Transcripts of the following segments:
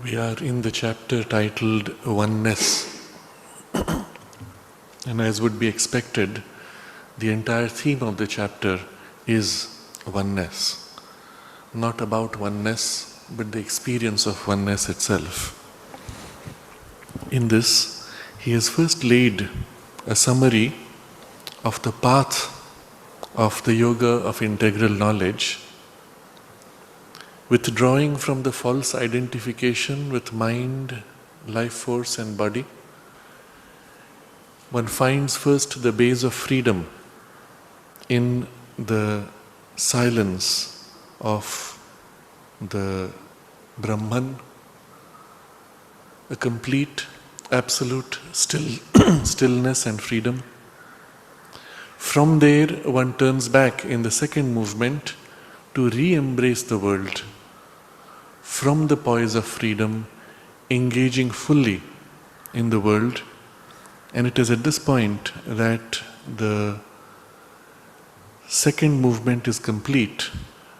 We are in the chapter titled Oneness, and as would be expected, the entire theme of the chapter is oneness. Not about oneness, but the experience of oneness itself. In this, he has first laid a summary of the path of the yoga of integral knowledge, withdrawing from the false identification with mind, life force and body. One finds first the base of freedom in the silence of the Brahman, a complete, absolute stillness and freedom. From there, one turns back in the second movement to re-embrace the world from the poise of freedom, engaging fully in the world. And it is at this point that the second movement is complete,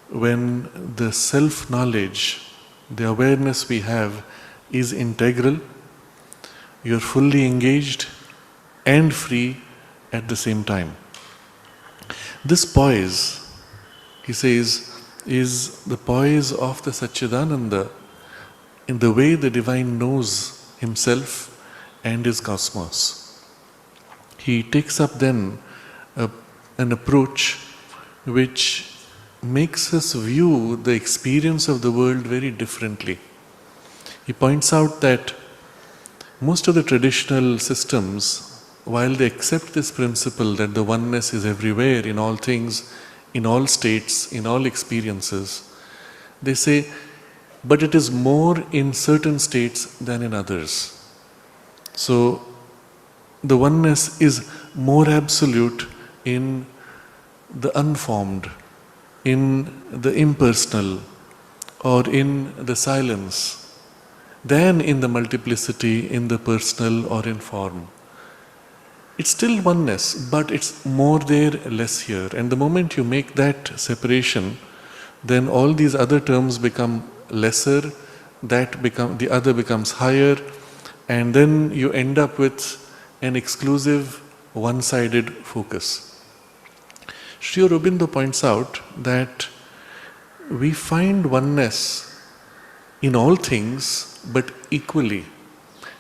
when the self-knowledge, the awareness we have, is integral. You are fully engaged and free at the same time. This poise, he says, is the poise of the Satchidananda in the way the divine knows himself and his cosmos. He takes up then an approach which makes us view the experience of the world very differently. He points out that most of the traditional systems, while they accept this principle that the oneness is everywhere in all things, in all states, in all experiences. They say, but it is more in certain states than in others. So, the oneness is more absolute in the unformed, in the impersonal, or in the silence, than in the multiplicity, in the personal or in form. It's still oneness, but it's more there, less here. And the moment you make that separation, then all these other terms become lesser, the other becomes higher, and then you end up with an exclusive, one-sided focus. Sri Aurobindo points out that we find oneness in all things, but equally.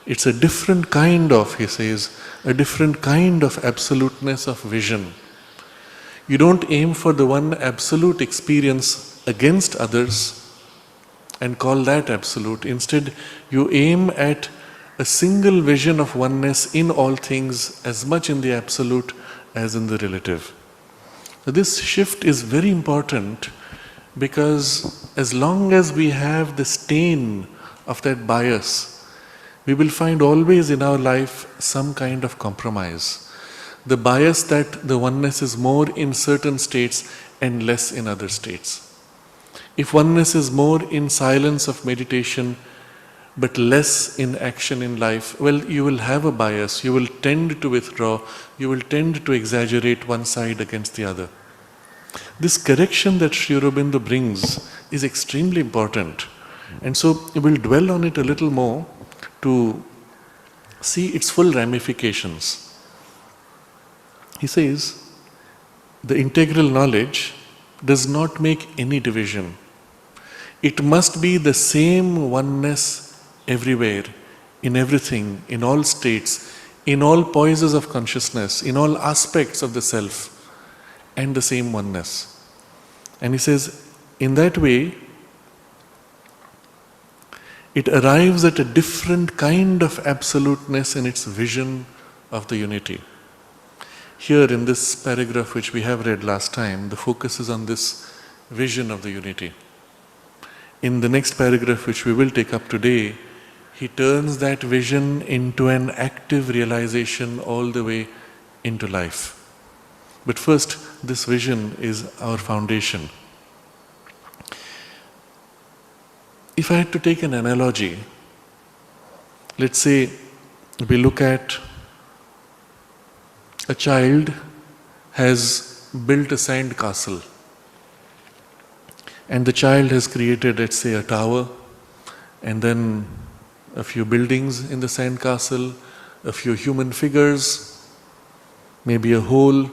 It's a different kind of, he says, a different kind of absoluteness of vision. You don't aim for the one absolute experience against others and call that absolute. Instead, you aim at a single vision of oneness in all things, as much in the absolute as in the relative. So this shift is very important, because as long as we have the stain of that bias, we will find always in our life some kind of compromise. The bias that the oneness is more in certain states and less in other states. If oneness is more in silence of meditation but less in action in life, well, you will have a bias, you will tend to withdraw, you will tend to exaggerate one side against the other. This correction that Sri Aurobindo brings is extremely important, and so we'll dwell on it a little more to see its full ramifications. He says, the integral knowledge does not make any division. It must be the same oneness everywhere, in everything, in all states, in all poises of consciousness, in all aspects of the self, and the same oneness. And he says, in that way, it arrives at a different kind of absoluteness in its vision of the unity. Here in this paragraph which we have read last time, the focus is on this vision of the unity. In the next paragraph which we will take up today, he turns that vision into an active realization all the way into life. But first, this vision is our foundation. If I had to take an analogy, let's say we look at a child has built a sand castle, and the child has created, let's say, a tower, and then a few buildings in the sand castle, a few human figures, maybe a hole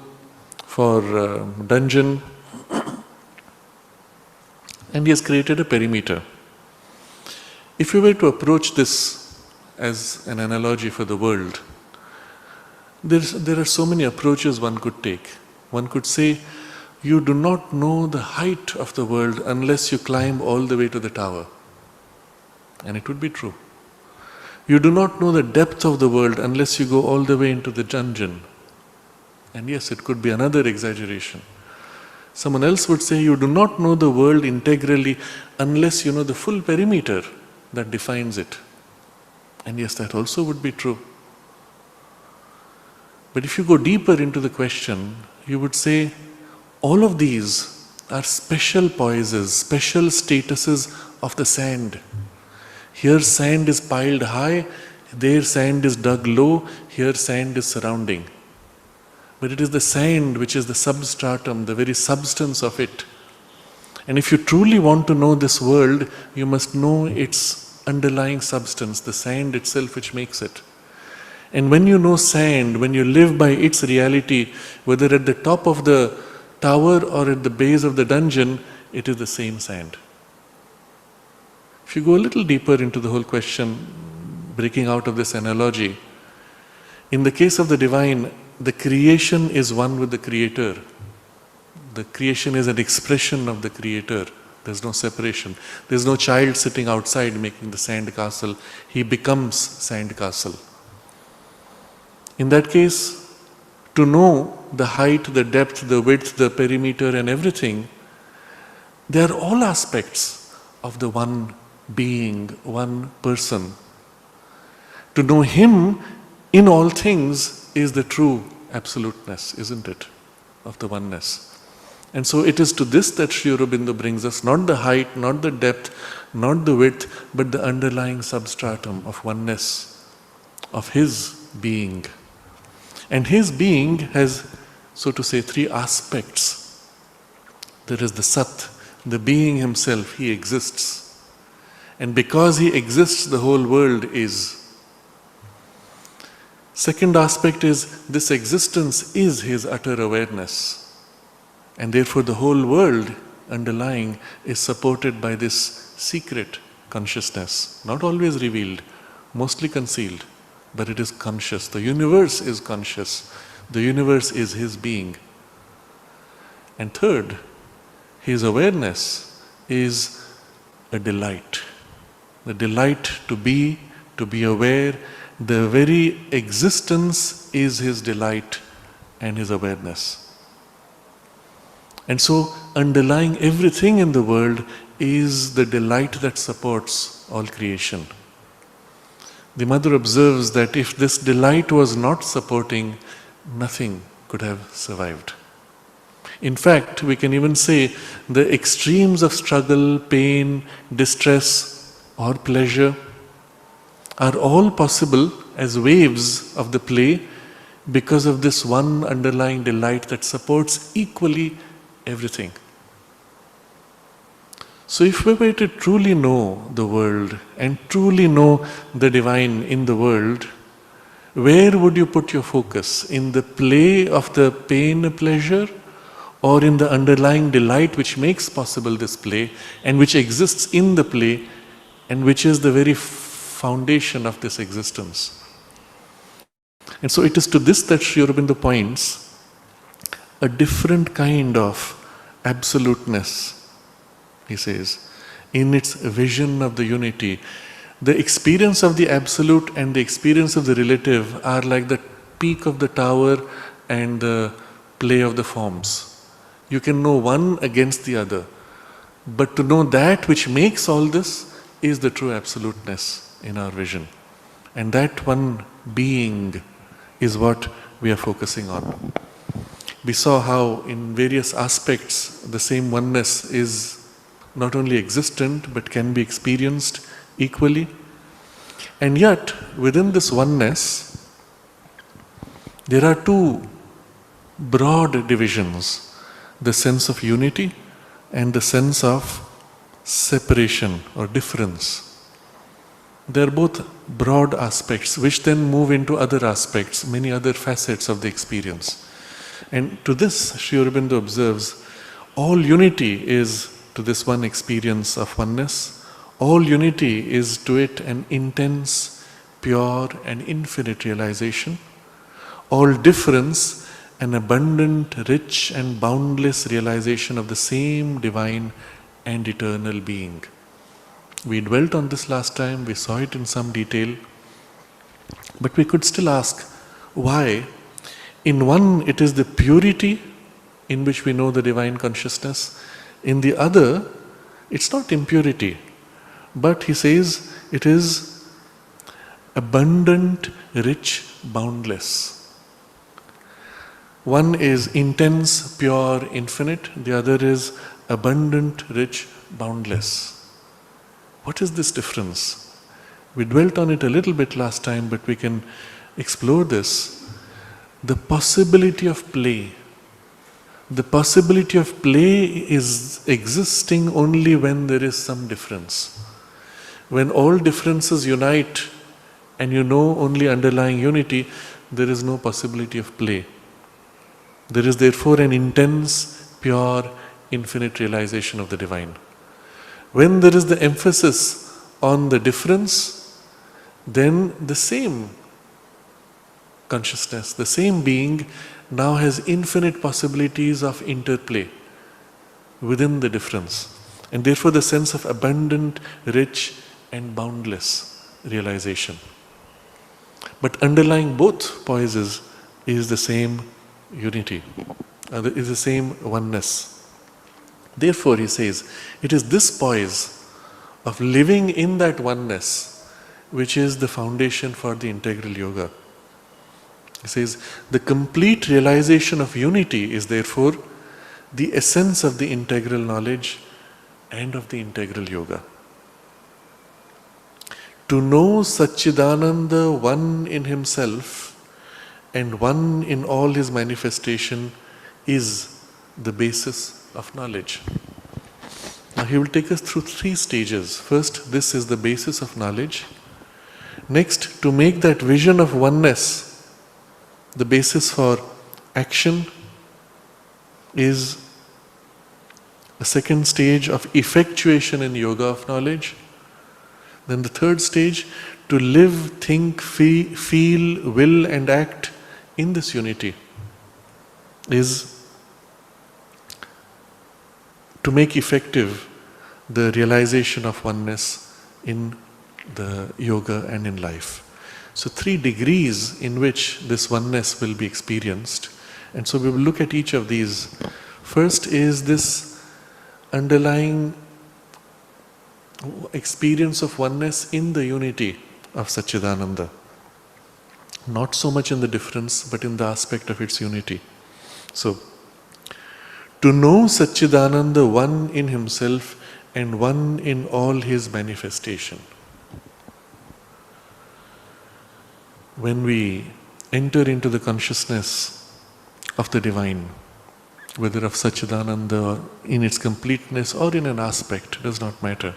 for a dungeon, and he has created a perimeter. If you were to approach this as an analogy for the world, there are so many approaches one could take. One could say, you do not know the height of the world unless you climb all the way to the tower. And it would be true. You do not know the depth of the world unless you go all the way into the dungeon. And yes, it could be another exaggeration. Someone else would say, you do not know the world integrally unless you know the full perimeter that defines it. And yes, that also would be true. But if you go deeper into the question, you would say, all of these are special poises, special statuses of the sand. Here sand is piled high, there sand is dug low, here sand is surrounding. But it is the sand which is the substratum, the very substance of it. And if you truly want to know this world, you must know its underlying substance, the sand itself which makes it. And when you know sand, when you live by its reality, whether at the top of the tower or at the base of the dungeon, it is the same sand. If you go a little deeper into the whole question, breaking out of this analogy, in the case of the divine, the creation is one with the Creator. The creation is an expression of the Creator. There's no separation. There's no child sitting outside making the sand castle. He becomes sand castle. In that case, To know the height, the depth, the width, the perimeter and everything, they are all aspects of the one being, one person. To know Him in all things is the true absoluteness, isn't it, of the oneness. And so it is to this that Sri Aurobindo brings us, not the height, not the depth, not the width, but the underlying substratum of oneness, of His being. And His being has, so to say, three aspects. There is the Sat, the being Himself, He exists. And because He exists, the whole world is. Second aspect is, this existence is His utter awareness. And therefore the whole world underlying is supported by this secret consciousness, not always revealed, mostly concealed, but it is conscious. The universe is conscious. The universe is His being. And third, His awareness is a delight. The delight to be aware. The very existence is His delight and His awareness. And so, underlying everything in the world is the delight that supports all creation. The mother observes that if this delight was not supporting, nothing could have survived. In fact, we can even say the extremes of struggle, pain, distress, or pleasure are all possible as waves of the play because of this one underlying delight that supports equally everything. So if we were to truly know the world and truly know the divine in the world, where would you put your focus? In the play of the pain, pleasure, or in the underlying delight which makes possible this play and which exists in the play and which is the very foundation of this existence? And so it is to this that Sri Aurobindo points, a different kind of absoluteness, he says, in its vision of the unity. The experience of the absolute and the experience of the relative are like the peak of the tower and the play of the forms. You can know one against the other, but to know that which makes all this is the true absoluteness in our vision. And that one being is what we are focusing on. We saw how in various aspects the same oneness is not only existent but can be experienced equally. And yet, within this oneness, there are two broad divisions, the sense of unity and the sense of separation or difference. They are both broad aspects which then move into other aspects, many other facets of the experience. And to this, Sri Aurobindo observes, all unity is to this one experience of oneness. All unity is to it an intense, pure and infinite realization. All difference, an abundant, rich and boundless realization of the same divine and eternal being. We dwelt on this last time, we saw it in some detail, but we could still ask, why? In one, it is the purity in which we know the divine consciousness. In the other, it's not impurity, but he says it is abundant, rich, boundless. One is intense, pure, infinite. The other is abundant, rich, boundless. What is this difference? We dwelt on it a little bit last time, but we can explore this. The possibility of play. The possibility of play is existing only when there is some difference. When all differences unite and you know only underlying unity, there is no possibility of play. There is therefore an intense, pure, infinite realization of the divine. When there is the emphasis on the difference, then the same consciousness, the same being now has infinite possibilities of interplay within the difference. And therefore the sense of abundant, rich and boundless realization. But underlying both poises is the same unity, is the same oneness. Therefore, he says, it is this poise of living in that oneness which is the foundation for the integral yoga. He says, the complete realization of unity is therefore the essence of the integral knowledge and of the integral yoga. To know Satchidananda one in himself and one in all his manifestation is the basis of knowledge. Now he will take us through 3 stages. First, this is the basis of knowledge. Next, to make that vision of oneness the basis for action is a second stage of effectuation in yoga of knowledge. Then the third stage, to live, think, feel, will and act in this unity is to make effective the realization of oneness in the yoga and in life. So 3 degrees in which this oneness will be experienced. And so we will look at each of these. First is this underlying experience of oneness in the unity of Satchidananda. Not so much in the difference, but in the aspect of its unity. So, to know Satchidananda one in himself and one in all his manifestation. When we enter into the consciousness of the divine, whether of Satchidananda or in its completeness or in an aspect, does not matter.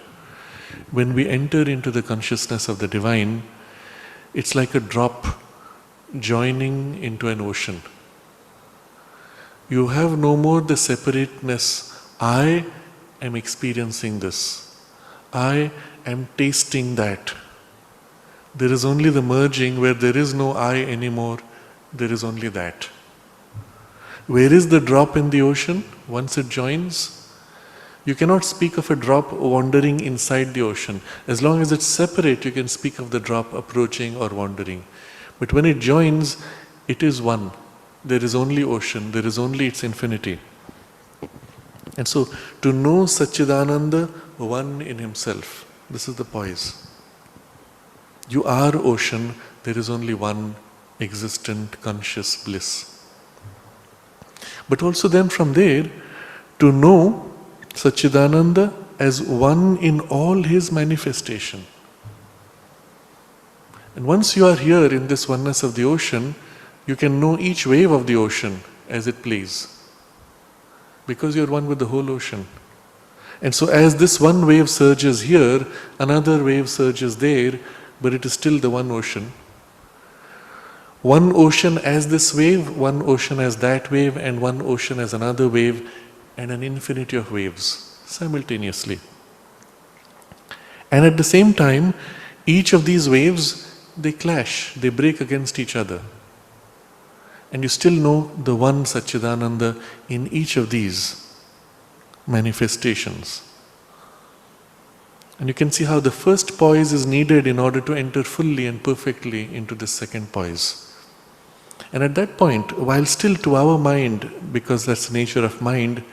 When we enter into the consciousness of the divine, it's like a drop joining into an ocean. You have no more the separateness. I am experiencing this. I am tasting that. There is only the merging where there is no I anymore, there is only that. Where is the drop in the ocean once it joins? You cannot speak of a drop wandering inside the ocean. As long as it's separate, you can speak of the drop approaching or wandering. But when it joins, it is one. There is only ocean, there is only its infinity. And so, to know Satchidananda one in himself, this is the poise. You are ocean, there is only one existent conscious bliss. But also then from there, to know Satchidananda as one in all his manifestation. And once you are here in this oneness of the ocean, you can know each wave of the ocean as it plays. Because you are one with the whole ocean. And so as this one wave surges here, another wave surges there, but it is still the one ocean. One ocean as this wave, one ocean as that wave, and one ocean as another wave, and an infinity of waves simultaneously. And at the same time, each of these waves, they clash, they break against each other. And you still know the one Satchidananda in each of these manifestations. And you can see how the first poise is needed in order to enter fully and perfectly into the second poise. And at that point, while still to our mind, because that's the nature of mind,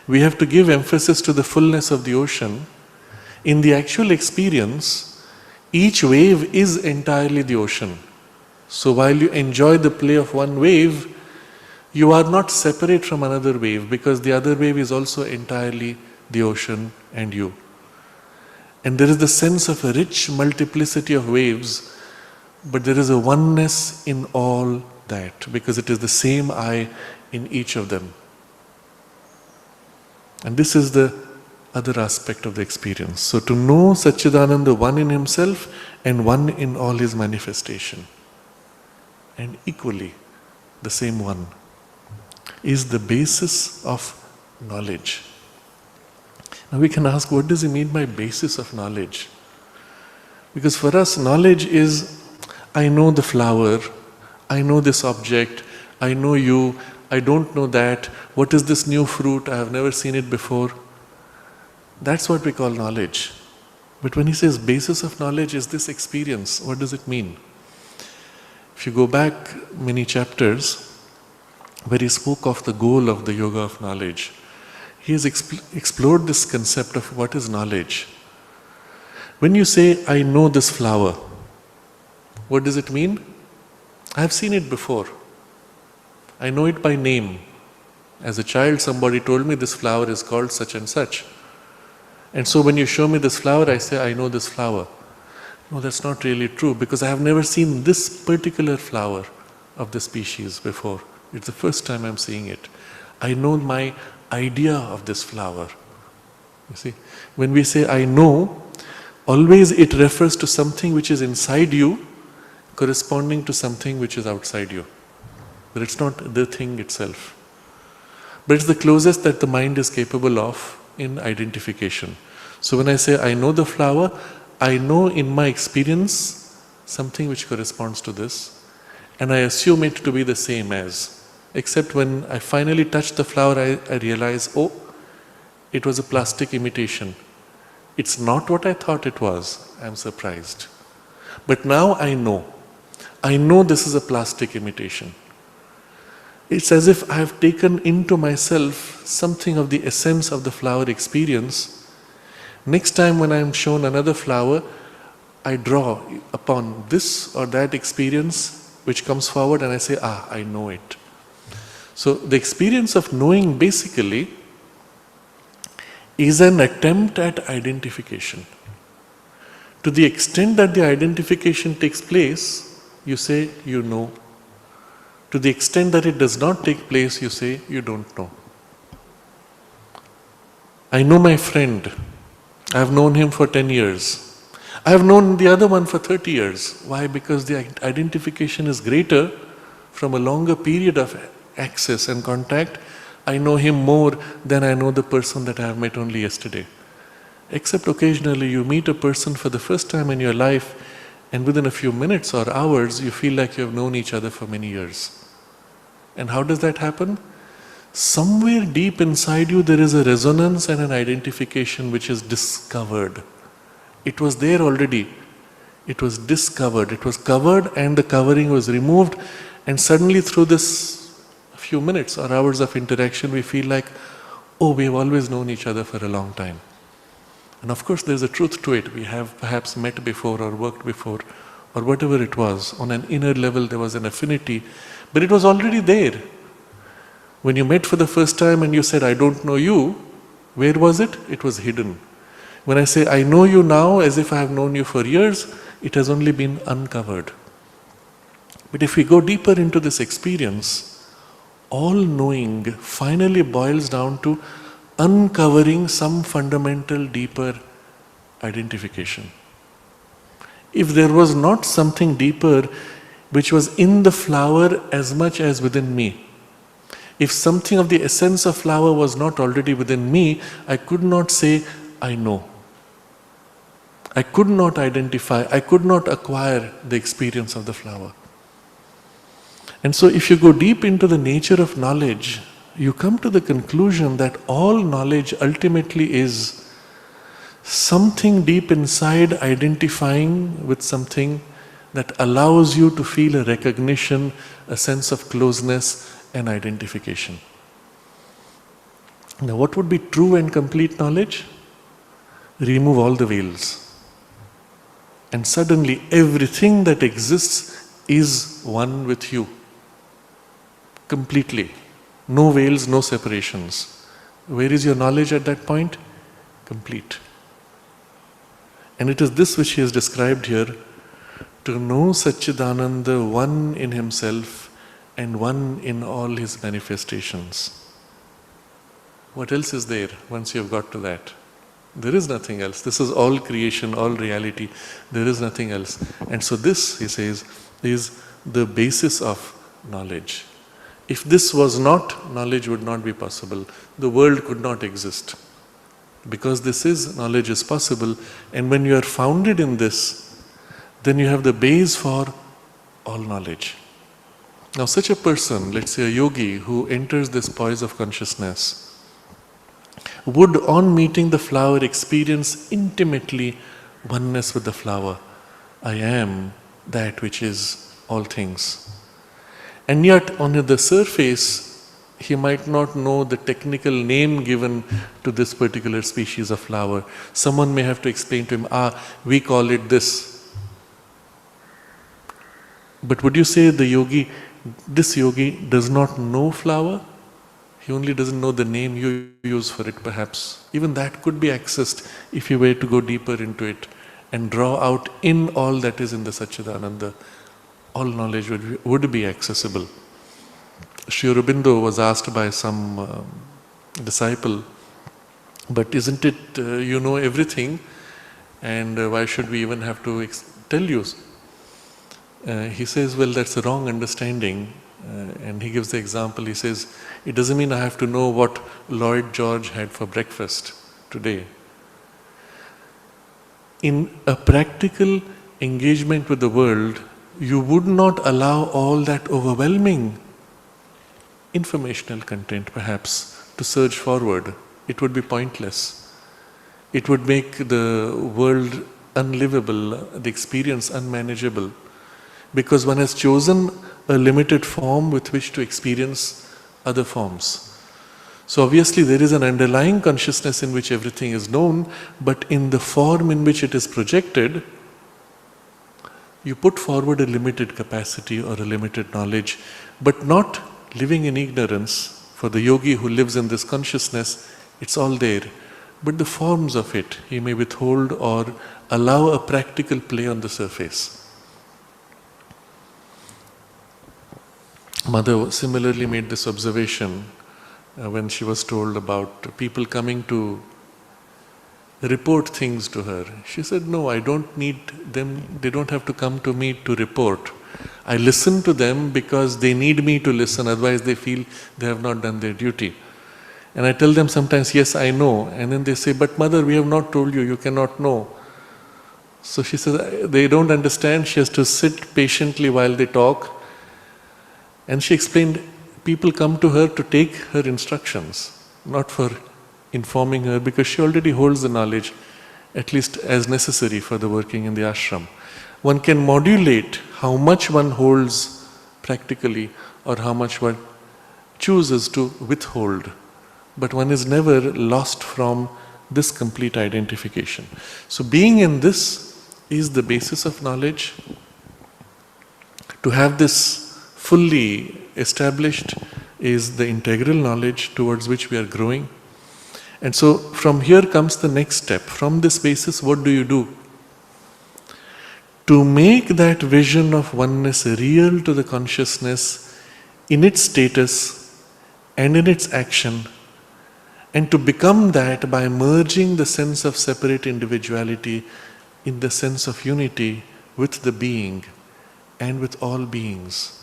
we have to give emphasis to the fullness of the ocean, in the actual experience, each wave is entirely the ocean. So while you enjoy the play of one wave, you are not separate from another wave, because the other wave is also entirely the ocean and you. And there is the sense of a rich multiplicity of waves, but there is a oneness in all that, because it is the same I in each of them. And this is the other aspect of the experience. So to know Satchidananda one in himself and one in all his manifestation, and equally the same one, is the basis of knowledge. Now we can ask, what does he mean by basis of knowledge? Because for us, knowledge is, I know the flower, I know this object, I know you, I don't know that, what is this new fruit, I have never seen it before. That's what we call knowledge. But when he says basis of knowledge is this experience, what does it mean? If you go back many chapters, where he spoke of the goal of the yoga of knowledge, he has explored this concept of what is knowledge. When you say, I know this flower, what does it mean? I have seen it before. I know it by name. As a child, somebody told me this flower is called such and such. And so when you show me this flower, I say, I know this flower. No, that's not really true, because I have never seen this particular flower of the species before. It's the first time I'm seeing it. I know my idea of this flower. You see, when we say I know, always it refers to something which is inside you corresponding to something which is outside you. But it's not the thing itself. But it's the closest that the mind is capable of in identification. So when I say I know the flower, I know in my experience something which corresponds to this, and I assume it to be the same as. Except when I finally touch the flower, I realize, oh, it was a plastic imitation. It's not what I thought it was. I'm surprised. But now I know. I know this is a plastic imitation. It's as if I have taken into myself something of the essence of the flower experience. Next time when I am shown another flower, I draw upon this or that experience which comes forward and I say, I know it. So the experience of knowing basically is an attempt at identification. To the extent that the identification takes place, you say you know. To the extent that it does not take place, you say you don't know. I know my friend. I have known him for 10 years. I have known the other one for 30 years. Why? Because the identification is greater from a longer period of access and contact. I know him more than I know the person that I have met only yesterday. Except occasionally you meet a person for the first time in your life, and within a few minutes or hours you feel like you have known each other for many years. And how does that happen? Somewhere deep inside you there is a resonance and an identification which is discovered. It was there already. It was discovered. It was covered and the covering was removed, and suddenly through this few minutes or hours of interaction we feel like, oh, we have always known each other for a long time. And of course there's a truth to it. We have perhaps met before or worked before or whatever it was. On an inner level there was an affinity, but it was already there. When you met for the first time and you said, I don't know you, where was it? It was hidden. When I say, I know you now as if I have known you for years, it has only been uncovered. But if we go deeper into this experience, all knowing finally boils down to uncovering some fundamental, deeper identification. If there was not something deeper which was in the flower as much as within me, if something of the essence of flower was not already within me, I could not say, I know. I could not identify, I could not acquire the experience of the flower. And so if you go deep into the nature of knowledge, you come to the conclusion that all knowledge ultimately is something deep inside identifying with something that allows you to feel a recognition, a sense of closeness and identification. Now what would be true and complete knowledge? Remove all the veils. And suddenly everything that exists is one with you. Completely. No veils, no separations. Where is your knowledge at that point? Complete. And it is this which he has described here, to know Satchidananda, one in himself and one in all his manifestations. What else is there once you have got to that? There is nothing else. This is all creation, all reality. There is nothing else. And so this, he says, is the basis of knowledge. If this was not, knowledge would not be possible. The world could not exist. Because this is, knowledge is possible. And when you are founded in this, then you have the base for all knowledge. Now such a person, let's say a yogi who enters this poise of consciousness, would on meeting the flower experience intimately oneness with the flower. I am that which is all things. And yet on the surface, he might not know the technical name given to this particular species of flower. Someone may have to explain to him, we call it this. But would you say this yogi does not know flower? He only doesn't know the name you use for it, perhaps. Even that could be accessed if you were to go deeper into it and draw out in all that is in the Satchidananda. All knowledge would be accessible. Sri Aurobindo was asked by some disciple, but isn't it you know everything, and why should we even have to tell you? He says, well, that's a wrong understanding. And he gives the example, he says, it doesn't mean I have to know what Lloyd George had for breakfast today. In a practical engagement with the world, you would not allow all that overwhelming informational content, perhaps, to surge forward. It would be pointless. It would make the world unlivable, the experience unmanageable, because one has chosen a limited form with which to experience other forms. So obviously there is an underlying consciousness in which everything is known, but in the form in which it is projected, you put forward a limited capacity or a limited knowledge, but not living in ignorance. For the yogi who lives in this consciousness, it's all there. But the forms of it, he may withhold or allow a practical play on the surface. Mother similarly made this observation when she was told about people coming to report things to her. She said, no, I don't need them, they don't have to come to me to report. I listen to them because they need me to listen, otherwise they feel they have not done their duty. And I tell them sometimes, yes, I know. And then they say, but mother, we have not told you, you cannot know. So she says, they don't understand, she has to sit patiently while they talk. And she explained, people come to her to take her instructions, not for informing her, because she already holds the knowledge, at least as necessary for the working in the ashram. One can modulate how much one holds practically or how much one chooses to withhold, but one is never lost from this complete identification. So being in this is the basis of knowledge. To have this fully established is the integral knowledge towards which we are growing. And so from here comes the next step. From this basis, what do? To make that vision of oneness real to the consciousness in its status and in its action, and to become that by merging the sense of separate individuality in the sense of unity with the being and with all beings,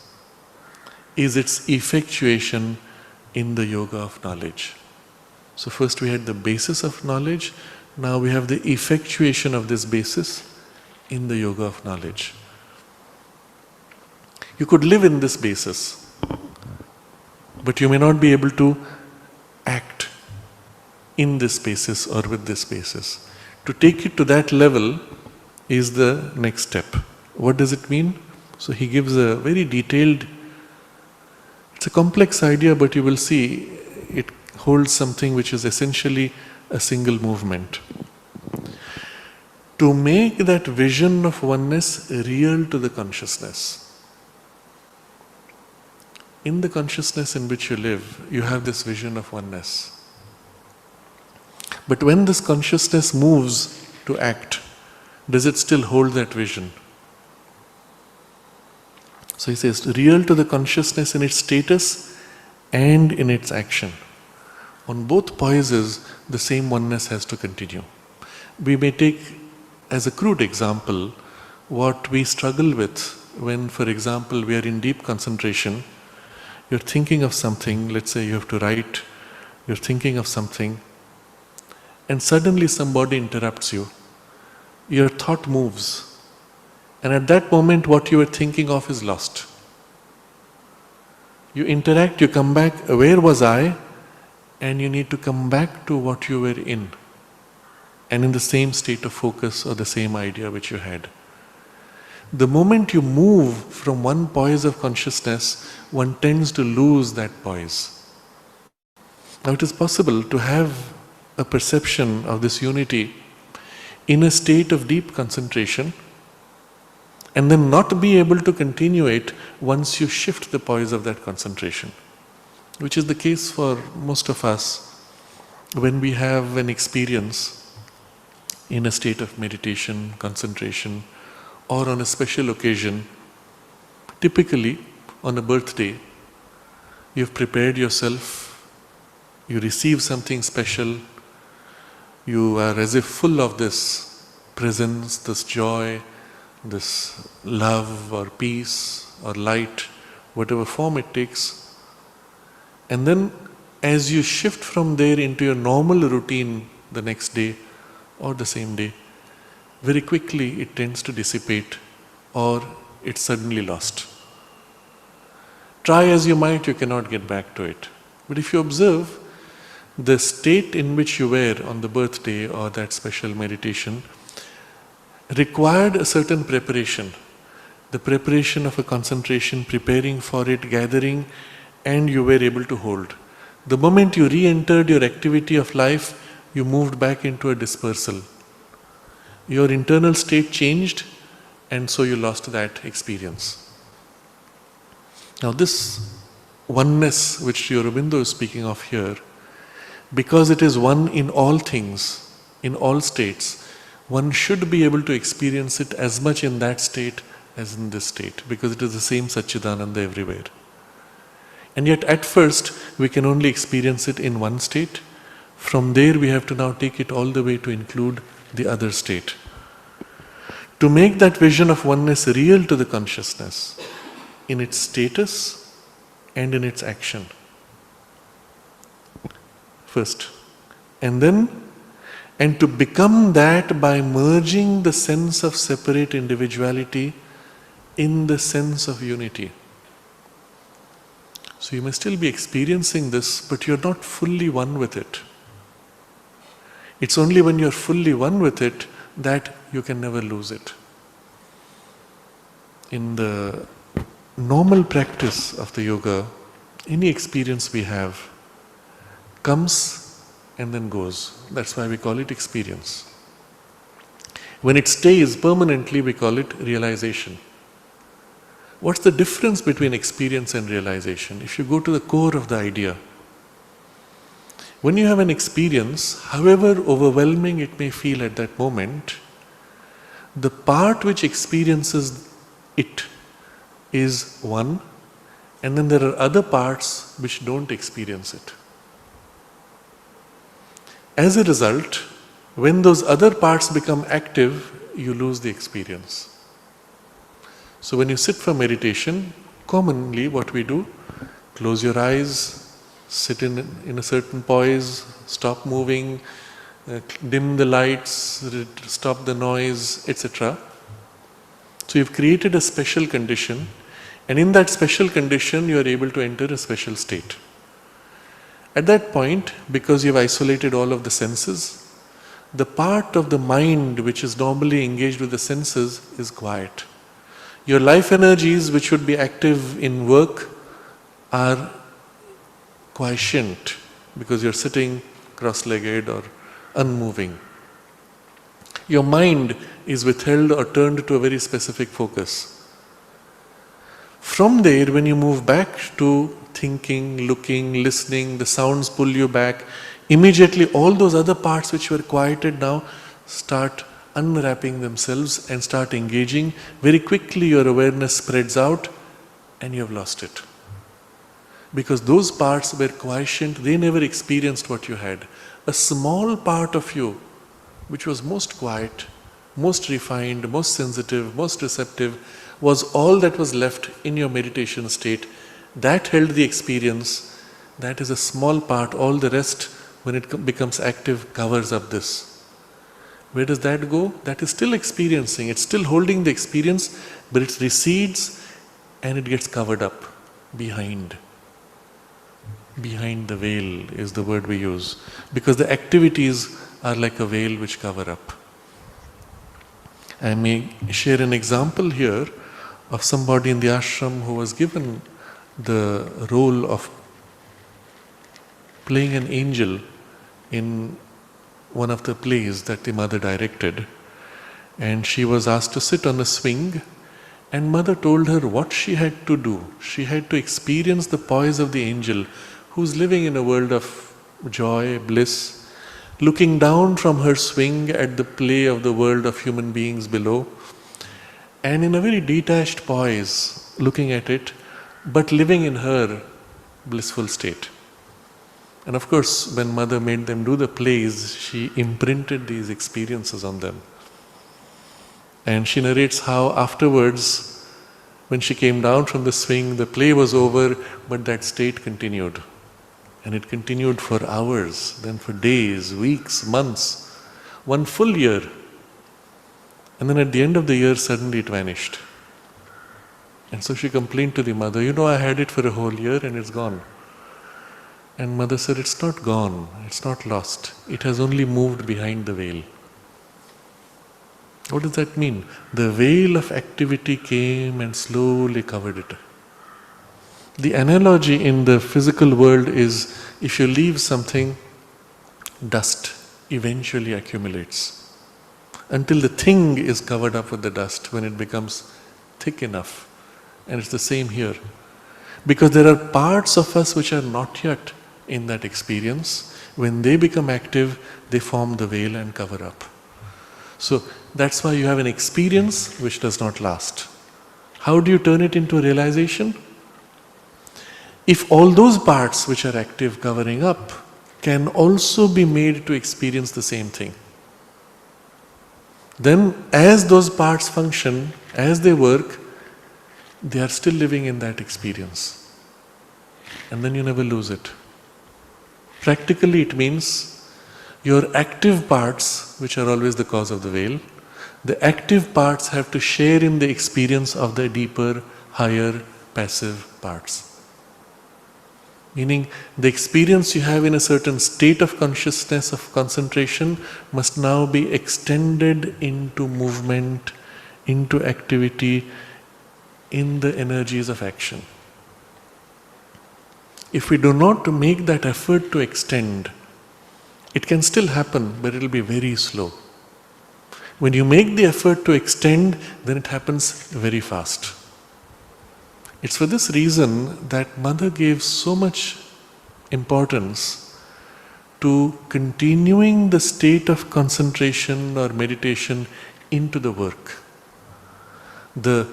is its effectuation in the yoga of knowledge. So first we had the basis of knowledge, now we have the effectuation of this basis in the yoga of knowledge. You could live in this basis, but you may not be able to act in this basis or with this basis. To take it to that level is the next step. What does it mean? So he gives a very detailed, it's a complex idea, but you will see it holds something which is essentially a single movement. To make that vision of oneness real to the consciousness. In the consciousness in which you live, you have this vision of oneness. But when this consciousness moves to act, does it still hold that vision? So he says, real to the consciousness in its status and in its action. On both poises, the same oneness has to continue. We may take as a crude example what we struggle with when, for example, we are in deep concentration. You're thinking of something, let's say you have to write, you're thinking of something, and suddenly somebody interrupts you. Your thought moves. And at that moment, what you were thinking of is lost. You interact, you come back, where was I? And you need to come back to what you were in. And in the same state of focus or the same idea which you had. The moment you move from one poise of consciousness, one tends to lose that poise. Now it is possible to have a perception of this unity in a state of deep concentration and then not be able to continue it once you shift the poise of that concentration, which is the case for most of us when we have an experience in a state of meditation, concentration, or on a special occasion. Typically, on a birthday, you've prepared yourself, you receive something special, you are as if full of this presence, this joy, this love or peace or light, whatever form it takes. And then as you shift from there into your normal routine the next day or the same day, very quickly it tends to dissipate or it's suddenly lost. Try as you might, you cannot get back to it. But if you observe the state in which you were on the birthday or that special meditation, required a certain preparation, the preparation of a concentration, preparing for it, gathering, and you were able to hold. The moment you re-entered your activity of life, you moved back into a dispersal. Your internal state changed, and so you lost that experience. Now this oneness which Sri Aurobindo is speaking of here, because it is one in all things, in all states, one should be able to experience it as much in that state as in this state, because it is the same Satchidananda everywhere. And yet at first we can only experience it in one state. From there we have to now take it all the way to include the other state. To make that vision of oneness real to the consciousness in its status and in its action. First. And to become that by merging the sense of separate individuality in the sense of unity. So you may still be experiencing this, but you're not fully one with it. It's only when you're fully one with it that you can never lose it. In the normal practice of the yoga, any experience we have comes and then goes. That's why we call it experience. When it stays permanently, we call it realization. What's the difference between experience and realization? If you go to the core of the idea, when you have an experience, however overwhelming it may feel at that moment, the part which experiences it is one, and then there are other parts which don't experience it. As a result, when those other parts become active, you lose the experience. So when you sit for meditation, commonly what we do, close your eyes, sit in a certain poise, stop moving, dim the lights, stop the noise, etc. So you've created a special condition, and in that special condition you are able to enter a special state. At that point, because you've isolated all of the senses, the part of the mind which is normally engaged with the senses is quiet. Your life energies which would be active in work are quiescent because you're sitting cross-legged or unmoving. Your mind is withheld or turned to a very specific focus. From there, when you move back to thinking, looking, listening, the sounds pull you back, immediately all those other parts which were quieted now start unwrapping themselves and start engaging. Very quickly your awareness spreads out and you have lost it. Because those parts were quiescent, they never experienced what you had. A small part of you, which was most quiet, most refined, most sensitive, most receptive, was all that was left in your meditation state. That held the experience. That is a small part. All the rest, when it becomes active, covers up this. Where does that go? That is still experiencing. It's still holding the experience, but it recedes and it gets covered up behind. Behind the veil is the word we use. Because the activities are like a veil which cover up. I may share an example here of somebody in the ashram who was given the role of playing an angel in one of the plays that the mother directed, and she was asked to sit on a swing, and mother told her what she had to do. She had to experience the poise of the angel who's living in a world of joy, bliss, looking down from her swing at the play of the world of human beings below, and in a very detached poise, looking at it, but living in her blissful state. And of course, when mother made them do the plays, she imprinted these experiences on them. And she narrates how afterwards, when she came down from the swing, the play was over, but that state continued. And it continued for hours, then for days, weeks, months, one full year. And then at the end of the year, suddenly it vanished. And so she complained to the mother, I had it for a whole year and it's gone. And mother said, it's not gone, it's not lost. It has only moved behind the veil. What does that mean? The veil of activity came and slowly covered it. The analogy in the physical world is, if you leave something, dust eventually accumulates. Until the thing is covered up with the dust, when it becomes thick enough. And it's the same here. Because there are parts of us which are not yet in that experience. When they become active, they form the veil and cover up. So that's why you have an experience which does not last. How do you turn it into a realization? If all those parts which are active covering up can also be made to experience the same thing, then as those parts function, as they work, they are still living in that experience. And then you never lose it. Practically it means your active parts, which are always the cause of the veil, the active parts have to share in the experience of the deeper, higher, passive parts. Meaning, the experience you have in a certain state of consciousness, of concentration, must now be extended into movement, into activity, in the energies of action. If we do not make that effort to extend, it can still happen, but it will be very slow. When you make the effort to extend, then it happens very fast. It's for this reason that Mother gave so much importance to continuing the state of concentration or meditation into the work. The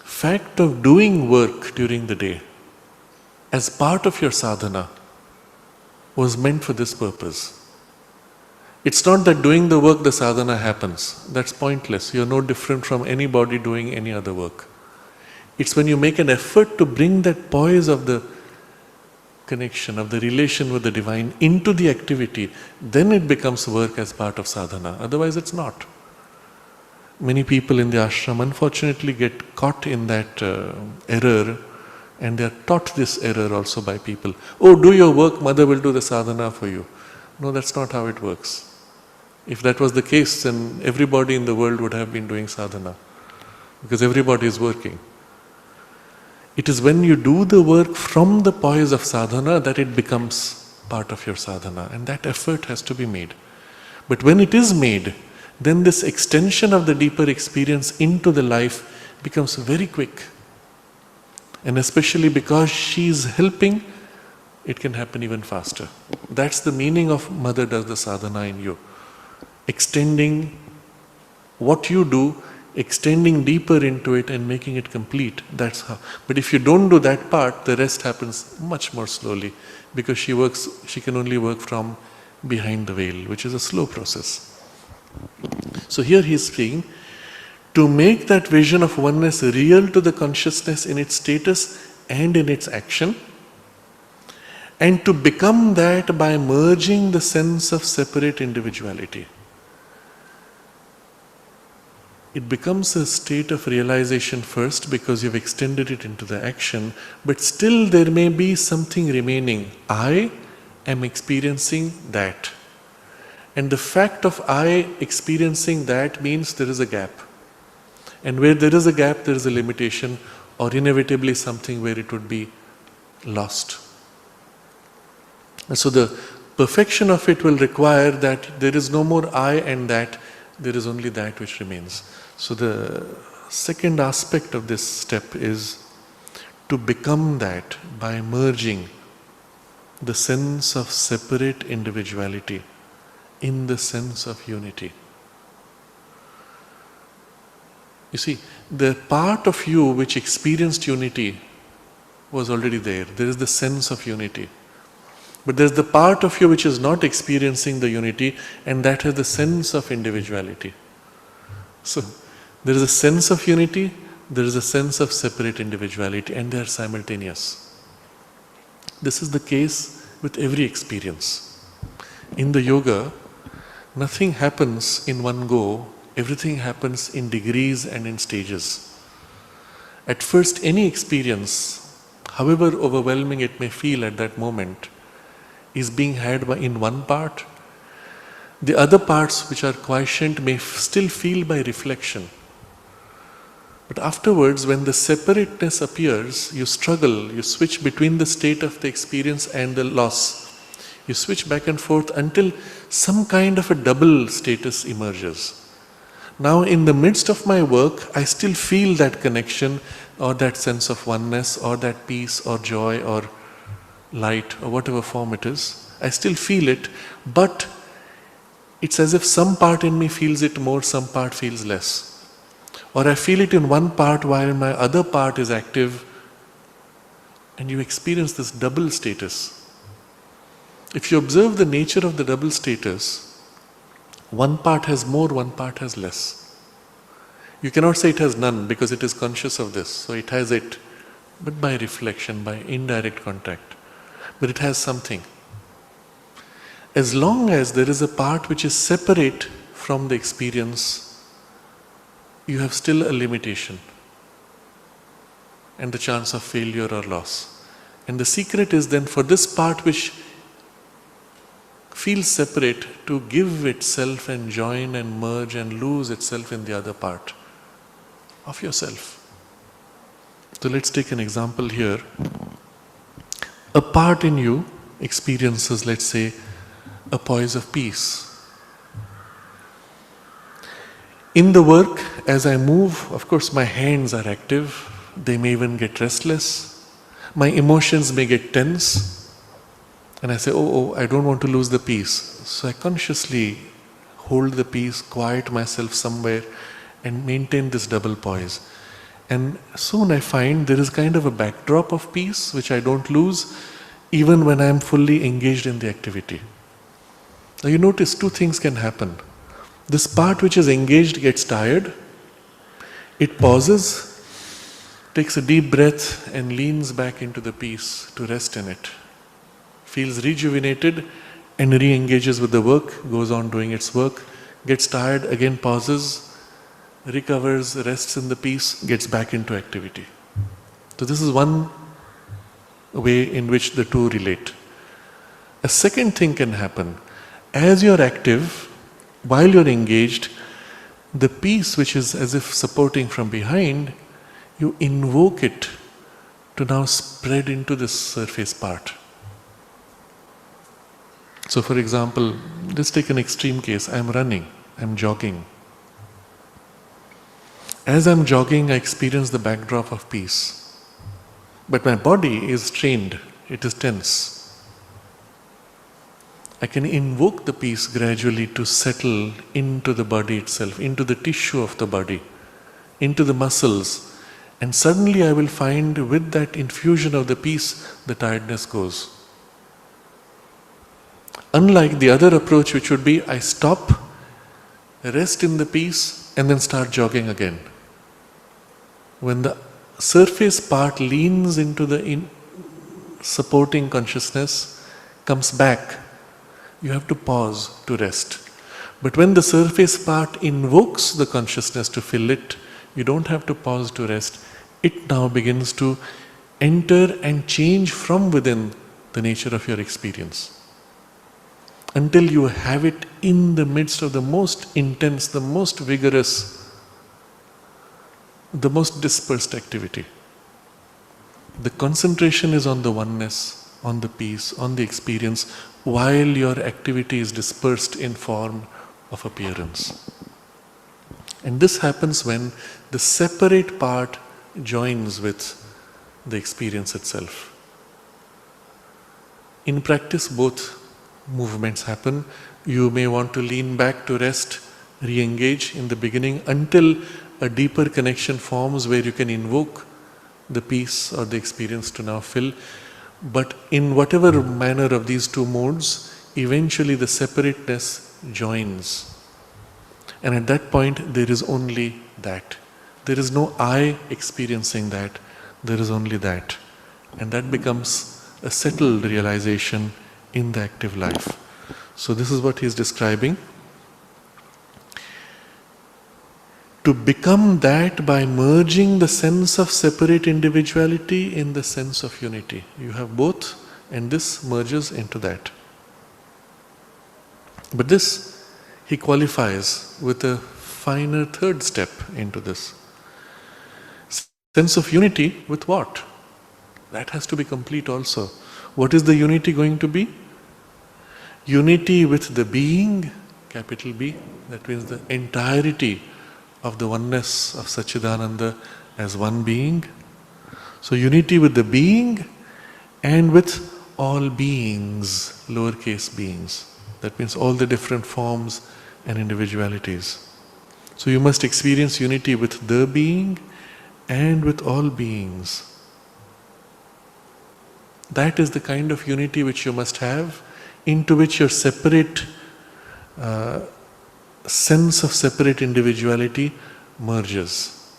fact of doing work during the day as part of your sadhana was meant for this purpose. It's not that doing the work the sadhana happens. That's pointless. You're no different from anybody doing any other work. It's when you make an effort to bring that poise of the connection, of the relation with the divine into the activity, then it becomes work as part of sadhana. Otherwise it's not. Many people in the ashram unfortunately get caught in that error, and they are taught this error also by people. Oh, do your work, Mother will do the sadhana for you. No, that's not how it works. If that was the case, then everybody in the world would have been doing sadhana, because everybody is working. It is when you do the work from the poise of sadhana that it becomes part of your sadhana, and that effort has to be made. But when it is made, then this extension of the deeper experience into the life becomes very quick. And especially because she is helping, it can happen even faster. That's the meaning of Mother does the sadhana in you. Extending what you do, extending deeper into it and making it complete. That's how. But if you don't do that part, the rest happens much more slowly, because she can only work from behind the veil, which is a slow process. So here he is saying, to make that vision of oneness real to the consciousness in its status and in its action, and to become that by merging the sense of separate individuality. It becomes a state of realization first because you've extended it into the action, but still there may be something remaining. I am experiencing that. And the fact of I experiencing that means there is a gap. And where there is a gap, there is a limitation, or inevitably something where it would be lost. And so the perfection of it will require that there is no more I and that, there is only that which remains. So the second aspect of this step is to become that by merging the sense of separate individuality in the sense of unity. You see, the part of you which experienced unity was already there. There is the sense of unity. But there's the part of you which is not experiencing the unity, and that has the sense of individuality. So, there is a sense of unity, there is a sense of separate individuality, and they are simultaneous. This is the case with every experience. In the yoga, nothing happens in one go, everything happens in degrees and in stages. At first, any experience, however overwhelming it may feel at that moment, is being had in one part. The other parts which are quiescent may still feel by reflection. But afterwards, when the separateness appears, you struggle, you switch between the state of the experience and the loss. You switch back and forth until some kind of a double status emerges. Now, in the midst of my work, I still feel that connection or that sense of oneness or that peace or joy or light or whatever form it is. I still feel it, but it's as if some part in me feels it more, some part feels less. Or I feel it in one part while my other part is active, and you experience this double status. If you observe the nature of the double status, one part has more, one part has less. You cannot say it has none because it is conscious of this, so it has it, but by reflection, by indirect contact. But it has something. As long as there is a part which is separate from the experience, you have still a limitation and the chance of failure or loss. And the secret is then for this part which feels separate to give itself and join and merge and lose itself in the other part of yourself. So let's take an example here. A part in you experiences, let's say, a poise of peace. In the work, as I move, of course my hands are active, they may even get restless, my emotions may get tense, and I say, oh, I don't want to lose the peace. So I consciously hold the peace, quiet myself somewhere, and maintain this double poise. And soon I find there is kind of a backdrop of peace which I don't lose even when I am fully engaged in the activity. Now you notice two things can happen. This part which is engaged gets tired, it pauses, takes a deep breath and leans back into the peace to rest in it. Feels rejuvenated and re-engages with the work, goes on doing its work, gets tired, again pauses, recovers, rests in the peace, gets back into activity. So this is one way in which the two relate. A second thing can happen. As you're active, while you're engaged, the peace which is as if supporting from behind, you invoke it to now spread into this surface part. So for example, let's take an extreme case. I'm running, I'm jogging. As I'm jogging, I experience the backdrop of peace. But my body is strained, it is tense. I can invoke the peace gradually to settle into the body itself, into the tissue of the body, into the muscles. And suddenly I will find with that infusion of the peace, the tiredness goes. Unlike the other approach, which would be I stop, rest in the peace, and then start jogging again. When the surface part leans into the supporting consciousness, comes back, you have to pause to rest. But when the surface part invokes the consciousness to fill it, you don't have to pause to rest. It now begins to enter and change from within the nature of your experience. Until you have it in the midst of the most intense, the most vigorous, the most dispersed activity. The concentration is on the oneness, on the peace, on the experience, while your activity is dispersed in form of appearance. And this happens when the separate part joins with the experience itself. In practice, both movements happen. You may want to lean back to rest, re-engage in the beginning until a deeper connection forms where you can invoke the peace or the experience to now fill. But in whatever manner of these two modes, eventually the separateness joins. And at that point, there is only that. There is no I experiencing that. There is only that. And that becomes a settled realization in the active life. So this is what he is describing. To become that by merging the sense of separate individuality in the sense of unity. You have both, and this merges into that. But this he qualifies with a finer third step into this. Sense of unity with what? That has to be complete also. What is the unity going to be? Unity with the being, capital B, that means the entirety of the oneness of Satchidananda as one being. So unity with the being and with all beings, lowercase beings. That means all the different forms and individualities. So you must experience unity with the being and with all beings. That is the kind of unity which you must have, into which your separate sense of separate individuality merges.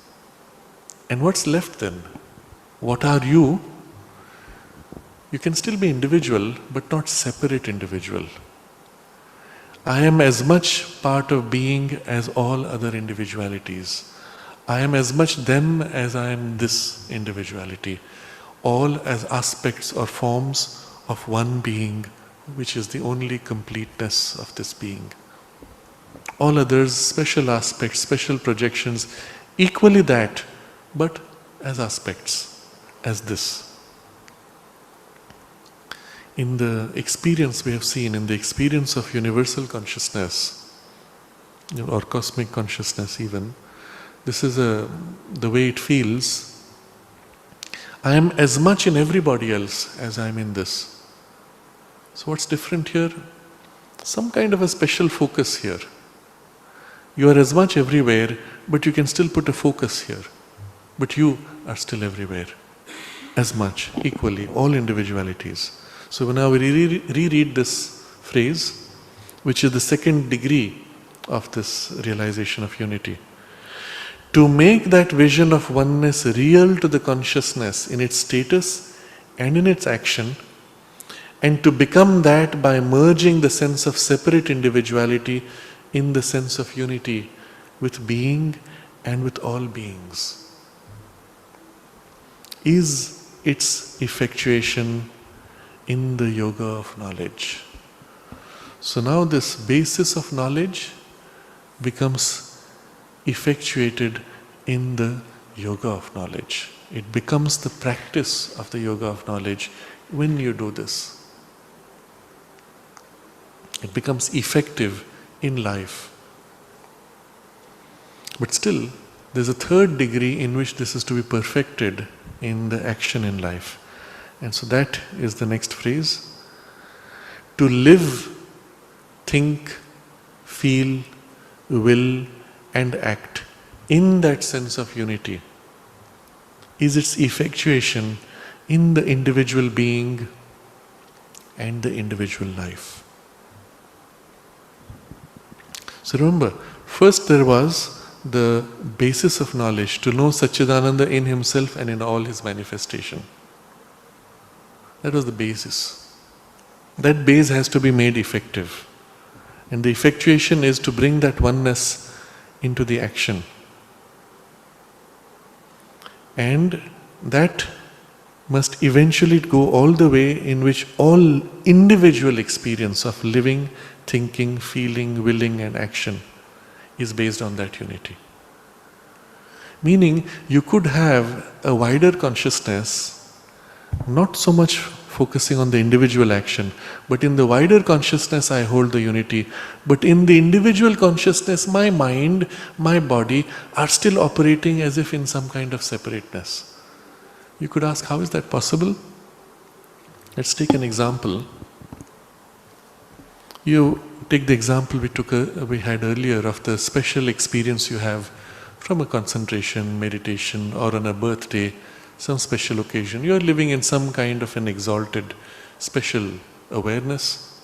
And what's left then? What are you? You can still be individual, but not separate individual. I am as much part of being as all other individualities. I am as much them as I am this individuality. All as aspects or forms of one being, which is the only completeness of this being. All others, special aspects, special projections, equally that, but as aspects, as this. In the experience we have seen, in the experience of universal consciousness, or cosmic consciousness even, this is the way it feels. I am as much in everybody else as I am in this. So what's different here? Some kind of a special focus here. You are as much everywhere, but you can still put a focus here. But you are still everywhere, as much, equally, all individualities. So now we reread this phrase, which is the second degree of this realization of unity. To make that vision of oneness real to the consciousness in its status and in its action, and to become that by merging the sense of separate individuality in the sense of unity with being and with all beings, is its effectuation in the yoga of knowledge. So now this basis of knowledge becomes effectuated in the yoga of knowledge. It becomes the practice of the yoga of knowledge when you do this. It becomes effective in life. But still, there's a third degree in which this is to be perfected in the action in life. And so that is the next phrase. To live, think, feel, will, and act in that sense of unity is its effectuation in the individual being and the individual life. So remember, first there was the basis of knowledge, to know Satchidananda in himself and in all his manifestation. That was the basis. That base has to be made effective. And the effectuation is to bring that oneness into the action. And that must eventually go all the way in which all individual experience of living, thinking, feeling, willing and action is based on that unity. Meaning, you could have a wider consciousness, not so much focusing on the individual action. But in the wider consciousness, I hold the unity. But in the individual consciousness, my mind, my body are still operating as if in some kind of separateness. You could ask, how is that possible? Let's take an example. You take the example we had earlier of the special experience you have from a concentration, meditation, or on a birthday, some special occasion. You are living in some kind of an exalted, special awareness,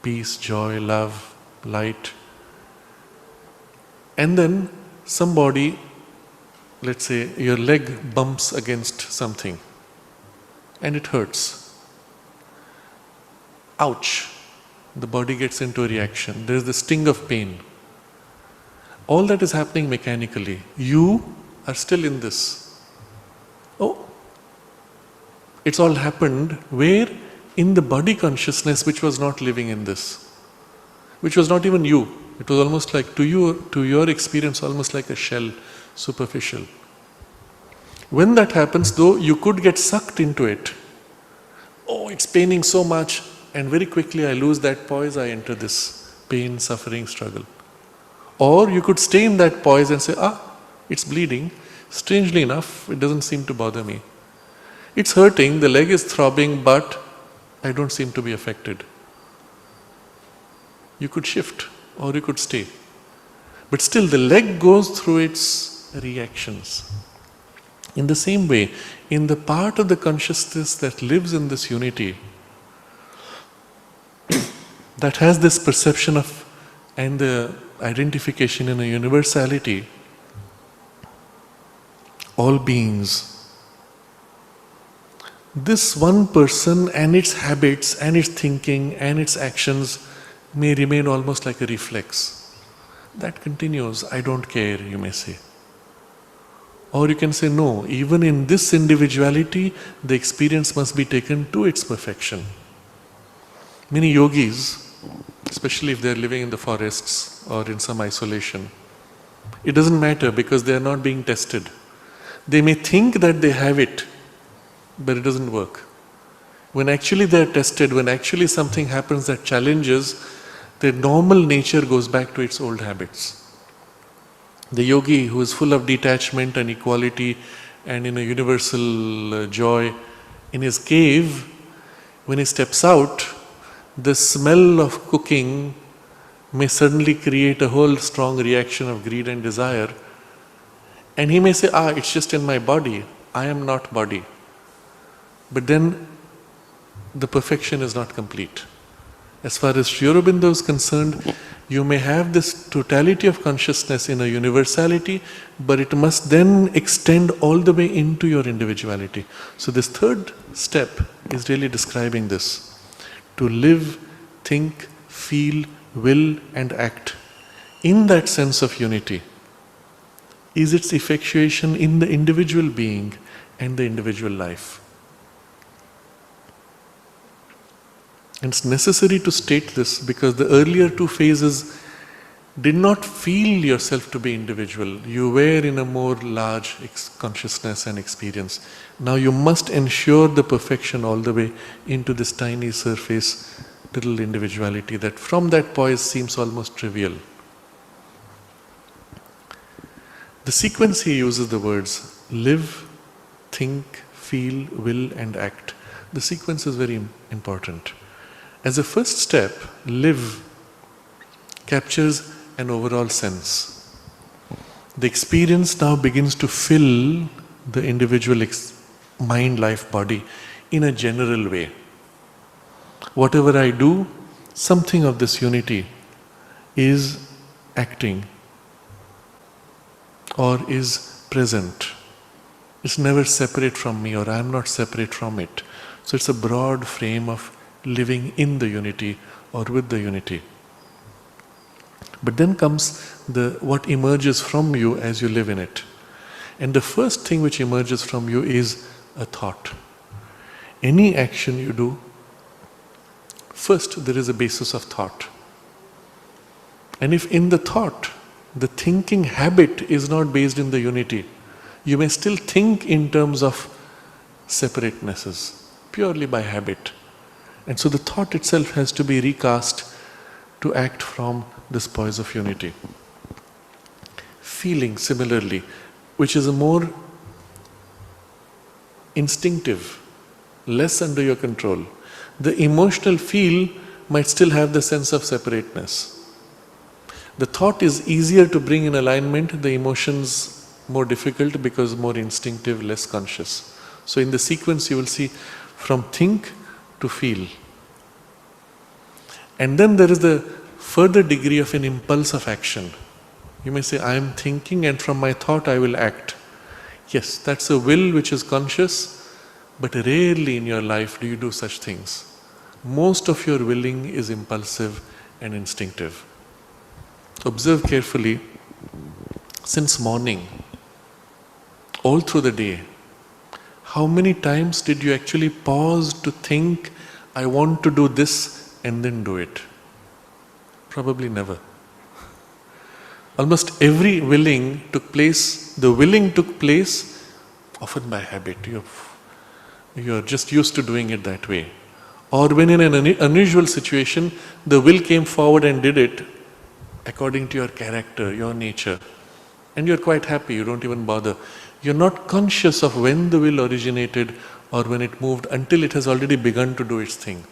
peace, joy, love, light. And then somebody, let's say your leg bumps against something and it hurts. Ouch! The body gets into a reaction. There is the sting of pain. All that is happening mechanically. You are still in this. Oh, it's all happened where? In the body consciousness which was not living in this. Which was not even you. It was almost like to your experience, almost like a shell, superficial. When that happens, though, you could get sucked into it. Oh, it's paining so much. And very quickly I lose that poise, I enter this pain, suffering, struggle. Or you could stay in that poise and say, it's bleeding. Strangely enough, it doesn't seem to bother me. It's hurting, the leg is throbbing, but I don't seem to be affected. You could shift or you could stay. But still the leg goes through its reactions. In the same way, in the part of the consciousness that lives in this unity, that has this perception of and the identification in a universality, all beings, this one person and its habits and its thinking and its actions may remain almost like a reflex. That continues, I don't care, you may say. Or you can say, no, even in this individuality, the experience must be taken to its perfection. Many yogis, especially if they are living in the forests or in some isolation, it doesn't matter because they are not being tested. They may think that they have it, but it doesn't work. When actually they are tested, when actually something happens that challenges, their normal nature goes back to its old habits. The yogi who is full of detachment and equality and in a universal joy, in his cave, when he steps out, the smell of cooking may suddenly create a whole strong reaction of greed and desire. And he may say, it's just in my body, I am not body. But then the perfection is not complete. As far as Sri Aurobindo is concerned, you may have this totality of consciousness in a universality, but it must then extend all the way into your individuality. So this third step is really describing this. To live, think, feel, will and act in that sense of unity is its effectuation in the individual being and the individual life. And it's necessary to state this because the earlier two phases did not feel yourself to be individual. You were in a more large consciousness and experience. Now you must ensure the perfection all the way into this tiny surface, little individuality that from that poise seems almost trivial. The sequence he uses the words live, think, feel, will and act. The sequence is very important. As a first step, live captures an overall sense. The experience now begins to fill the individual mind, life, body in a general way. Whatever I do, something of this unity is acting or is present. It's never separate from me or I am not separate from it. So it's a broad frame of living in the unity or with the unity. But then comes what emerges from you as you live in it. And the first thing which emerges from you is a thought. Any action you do, first there is a basis of thought. And if in the thought, the thinking habit is not based in the unity, you may still think in terms of separatenesses. purely by habit. And so the thought itself has to be recast to act from this poise of unity. Feeling similarly, which is a more instinctive, less under your control. The emotional feel might still have the sense of separateness. The thought is easier to bring in alignment, the emotions more difficult because more instinctive, less conscious. So in the sequence you will see from think to feel. And then there is the further degree of an impulse of action. You may say, I am thinking and from my thought I will act. Yes, that's a will which is conscious, but rarely in your life do you do such things. Most of your willing is impulsive and instinctive. Observe carefully, since morning, all through the day, how many times did you actually pause to think, I want to do this, and then do it? Probably never. Almost every willing took place, the willing took place often by habit. You're just used to doing it that way. Or when in an unusual situation, the will came forward and did it according to your character, your nature. And you're quite happy, you don't even bother. You're not conscious of when the will originated or when it moved until it has already begun to do its thing.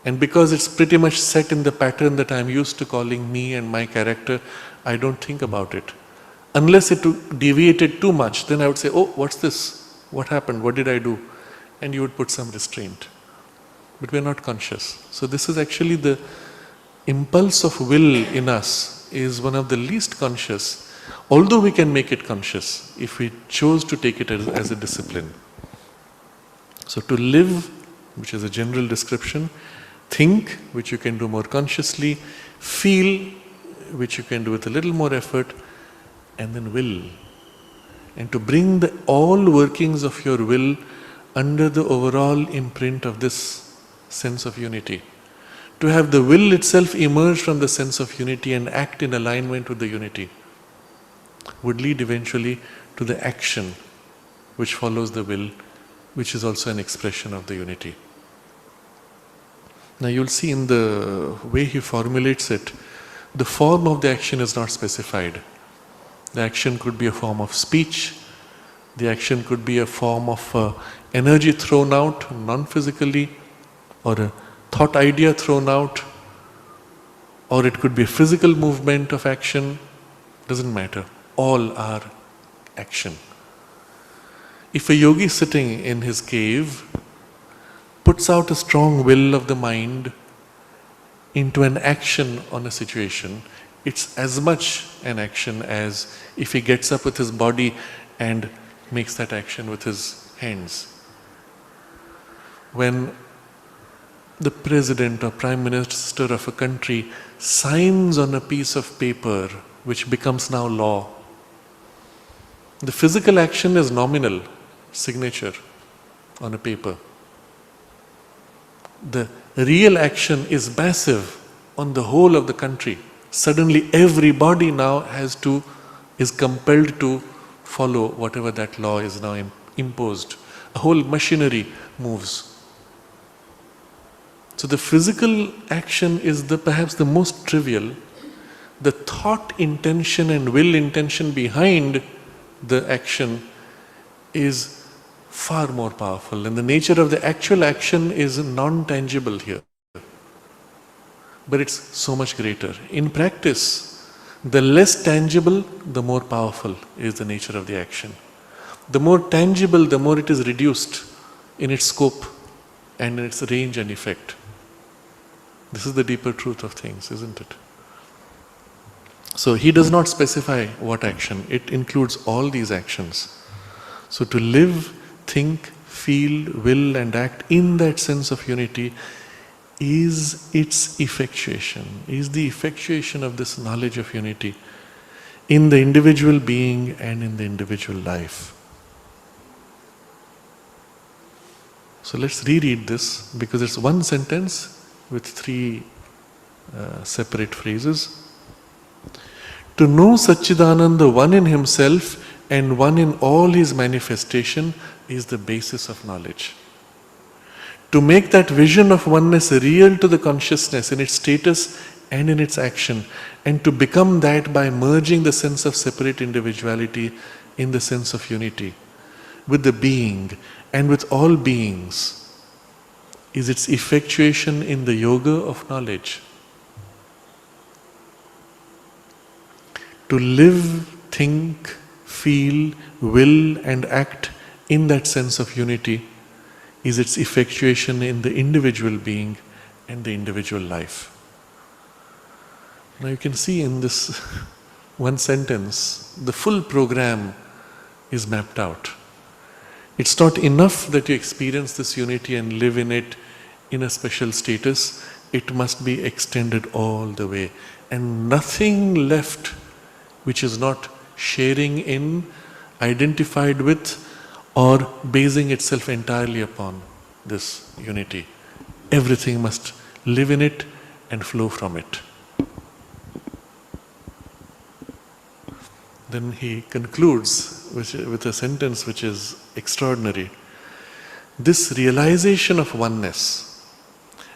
And because it's pretty much set in the pattern that I'm used to calling me and my character, I don't think about it. Unless it deviated too much, then I would say, oh, what's this? What happened? What did I do? And you would put some restraint. But we're not conscious. So this is actually the impulse of will in us is one of the least conscious, although we can make it conscious if we chose to take it as a discipline. So to live, which is a general description, think, which you can do more consciously, feel, which you can do with a little more effort, and then will. And to bring all workings of your will under the overall imprint of this sense of unity. To have the will itself emerge from the sense of unity and act in alignment with the unity would lead eventually to the action which follows the will, which is also an expression of the unity. Now you'll see in the way he formulates it, the form of the action is not specified. The action could be a form of speech, the action could be a form of energy thrown out non-physically, or a thought idea thrown out, or it could be a physical movement of action, doesn't matter. All are action. If a yogi sitting in his cave puts out a strong will of the mind into an action on a situation, it's as much an action as if he gets up with his body and makes that action with his hands. When the president or prime minister of a country signs on a piece of paper which becomes now law, the physical action is nominal, signature on a paper. The real action is massive on the whole of the country. Suddenly everybody now is compelled to follow whatever that law is now imposed. A whole machinery moves. So the physical action is perhaps the most trivial. The thought intention and will intention behind the action is far more powerful, and the nature of the actual action is non-tangible here. But it's so much greater. In practice, the less tangible, the more powerful is the nature of the action. The more tangible, the more it is reduced in its scope and in its range and effect. This is the deeper truth of things, isn't it? So he does not specify what action, it includes all these actions. So to live, think, feel, will and act in that sense of unity is its effectuation, is the effectuation of this knowledge of unity in the individual being and in the individual life. So let's reread this, because it's one sentence with three separate phrases. To know Satchidananda, one in himself and one in all his manifestation, is the basis of knowledge. To make that vision of oneness real to the consciousness in its status and in its action, and to become that by merging the sense of separate individuality in the sense of unity with the being and with all beings, is its effectuation in the yoga of knowledge. To live, think, feel, will and act in that sense of unity is its effectuation in the individual being and the individual life. Now you can see in this one sentence, the full program is mapped out. It's not enough that you experience this unity and live in it in a special status. It must be extended all the way. And nothing left which is not sharing in, identified with, or basing itself entirely upon this unity. Everything must live in it and flow from it. Then he concludes with a sentence which is extraordinary. This realization of oneness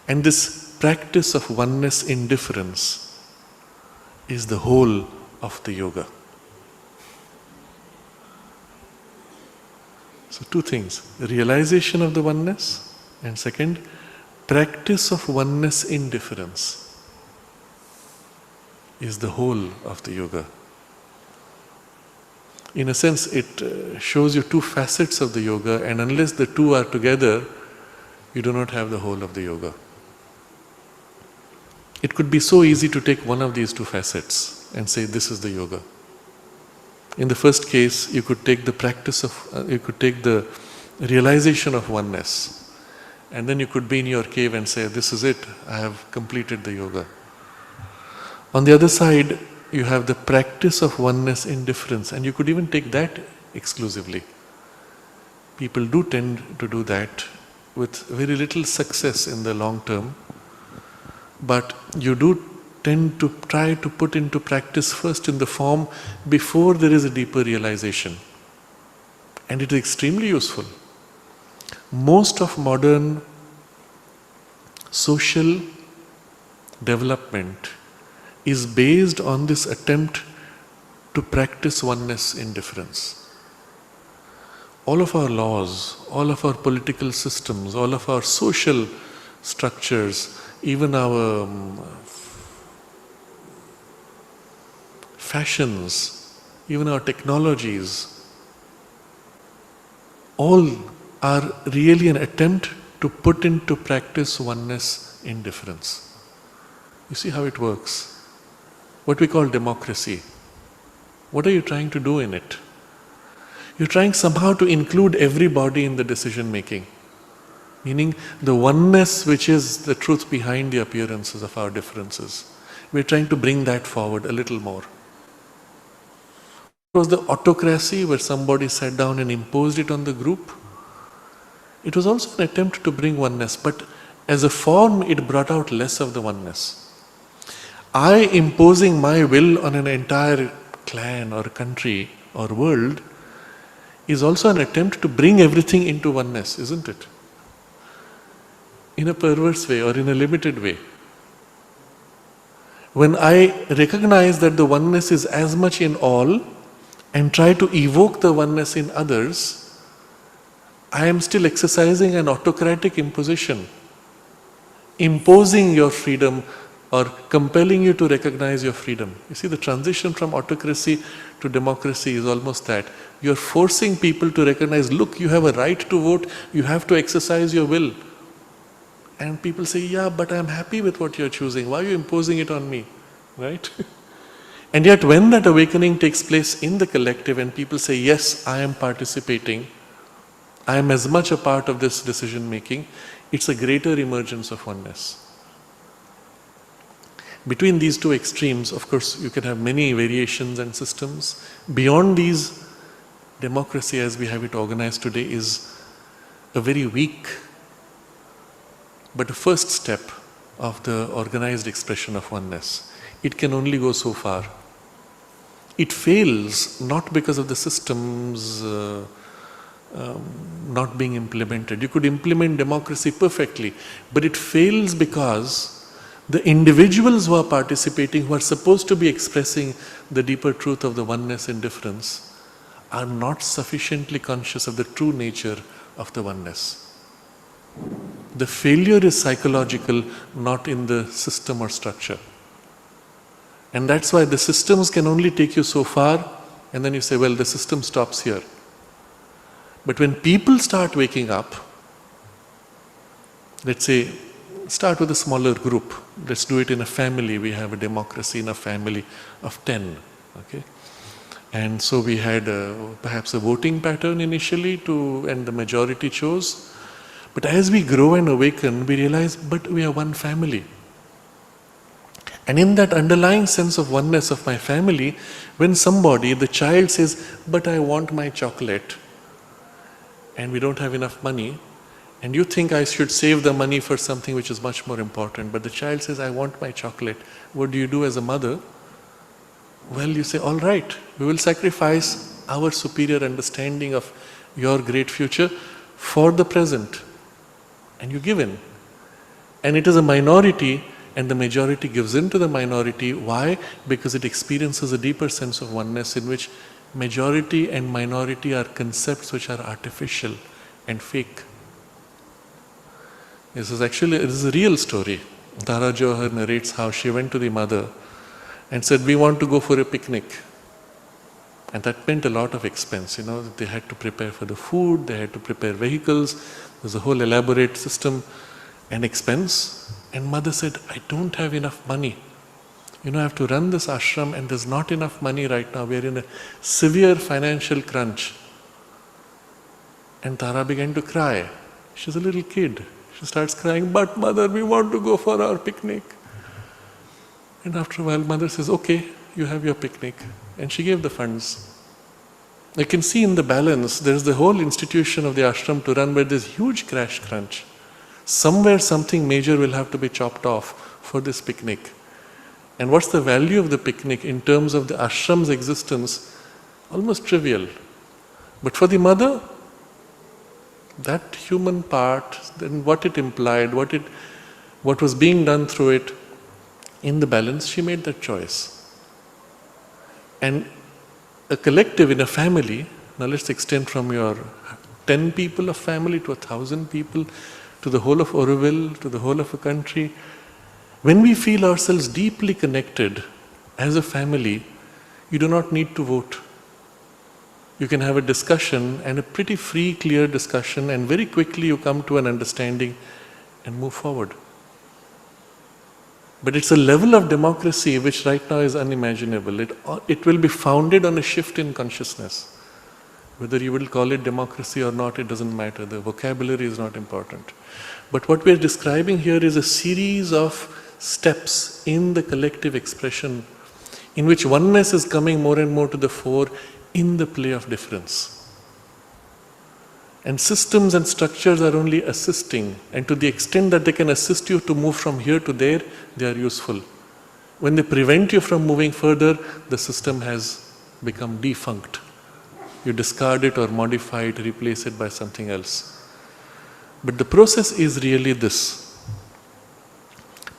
and this practice of oneness indifference is the whole of the yoga. So two things, realization of the oneness, and second, practice of oneness indifference is the whole of the yoga. In a sense, it shows you two facets of the yoga, and unless the two are together, you do not have the whole of the yoga. It could be so easy to take one of these two facets and say, this is the yoga. In the first case, you could take the practice of, you could take the realization of oneness, and then you could be in your cave and say, this is it, I have completed the yoga. On the other side, you have the practice of oneness indifference, and you could even take that exclusively. People do tend to do that with very little success in the long term, but you do tend to try to put into practice first in the form before there is a deeper realization. And it is extremely useful. Most of modern social development is based on this attempt to practice oneness indifference. All of our laws, all of our political systems, all of our social structures, even our fashions, even our technologies, all are really an attempt to put into practice oneness indifference. You see how it works? What we call democracy. What are you trying to do in it? You're trying somehow to include everybody in the decision making. Meaning the oneness which is the truth behind the appearances of our differences. We're trying to bring that forward a little more. It was the autocracy where somebody sat down and imposed it on the group. It was also an attempt to bring oneness, but as a form it brought out less of the oneness. I imposing my will on an entire clan or country or world is also an attempt to bring everything into oneness, isn't it? In a perverse way or in a limited way. When I recognize that the oneness is as much in all and try to evoke the oneness in others, I am still exercising an autocratic imposition, imposing your freedom or compelling you to recognize your freedom. You see, the transition from autocracy to democracy is almost that. You're forcing people to recognize, look, you have a right to vote, you have to exercise your will. And people say, yeah, but I'm happy with what you're choosing. Why are you imposing it on me? Right? And yet when that awakening takes place in the collective and people say, yes, I am participating, I am as much a part of this decision making, it's a greater emergence of oneness. Between these two extremes, of course, you can have many variations and systems. Beyond these, democracy as we have it organized today is a very weak but a first step of the organized expression of oneness. It can only go so far. It fails not because of the systems not being implemented. You could implement democracy perfectly, but it fails because the individuals who are participating, who are supposed to be expressing the deeper truth of the oneness in difference, are not sufficiently conscious of the true nature of the oneness. The failure is psychological, not in the system or structure. And that's why the systems can only take you so far, and then you say, well, the system stops here. But when people start waking up, let's say, start with a smaller group. Let's do it in a family. We have a democracy in a family of 10. Okay? And so we had perhaps a voting pattern initially and the majority chose. But as we grow and awaken, we realize, but we are one family. And in that underlying sense of oneness of my family, when somebody, the child says, but I want my chocolate, and we don't have enough money, and you think I should save the money for something which is much more important, but the child says, I want my chocolate. What do you do as a mother? Well, you say, all right, we will sacrifice our superior understanding of your great future for the present. And you give in. And it is a minority, and the majority gives in to the minority. Why? Because it experiences a deeper sense of oneness in which majority and minority are concepts which are artificial and fake. This is a real story. Tara Johar narrates how she went to the mother and said, we want to go for a picnic. And that meant a lot of expense. They had to prepare for the food, they had to prepare vehicles, there's a whole elaborate system and expense. And mother said, I don't have enough money. I have to run this ashram and there's not enough money right now. We're in a severe financial crunch. And Tara began to cry. She's a little kid. She starts crying, but mother, we want to go for our picnic. And after a while, mother says, okay, you have your picnic. And she gave the funds. You can see in the balance, there's the whole institution of the ashram to run where there's huge crash crunch. Somewhere something major will have to be chopped off for this picnic. And what's the value of the picnic in terms of the ashram's existence? Almost trivial. But for the mother, that human part, then what it implied, what was being done through it, in the balance, she made that choice. And a collective in a family, now let's extend from your 10 people of family to 1,000 people, to the whole of Oroville, to the whole of a country. When we feel ourselves deeply connected as a family, you do not need to vote. You can have a discussion, and a pretty free, clear discussion, and very quickly you come to an understanding and move forward. But it's a level of democracy which right now is unimaginable. It will be founded on a shift in consciousness. Whether you will call it democracy or not, it doesn't matter. The vocabulary is not important. But what we're describing here is a series of steps in the collective expression in which oneness is coming more and more to the fore in the play of difference. And systems and structures are only assisting, and to the extent that they can assist you to move from here to there, they are useful. When they prevent you from moving further, the system has become defunct. You discard it or modify it, replace it by something else. But the process is really this: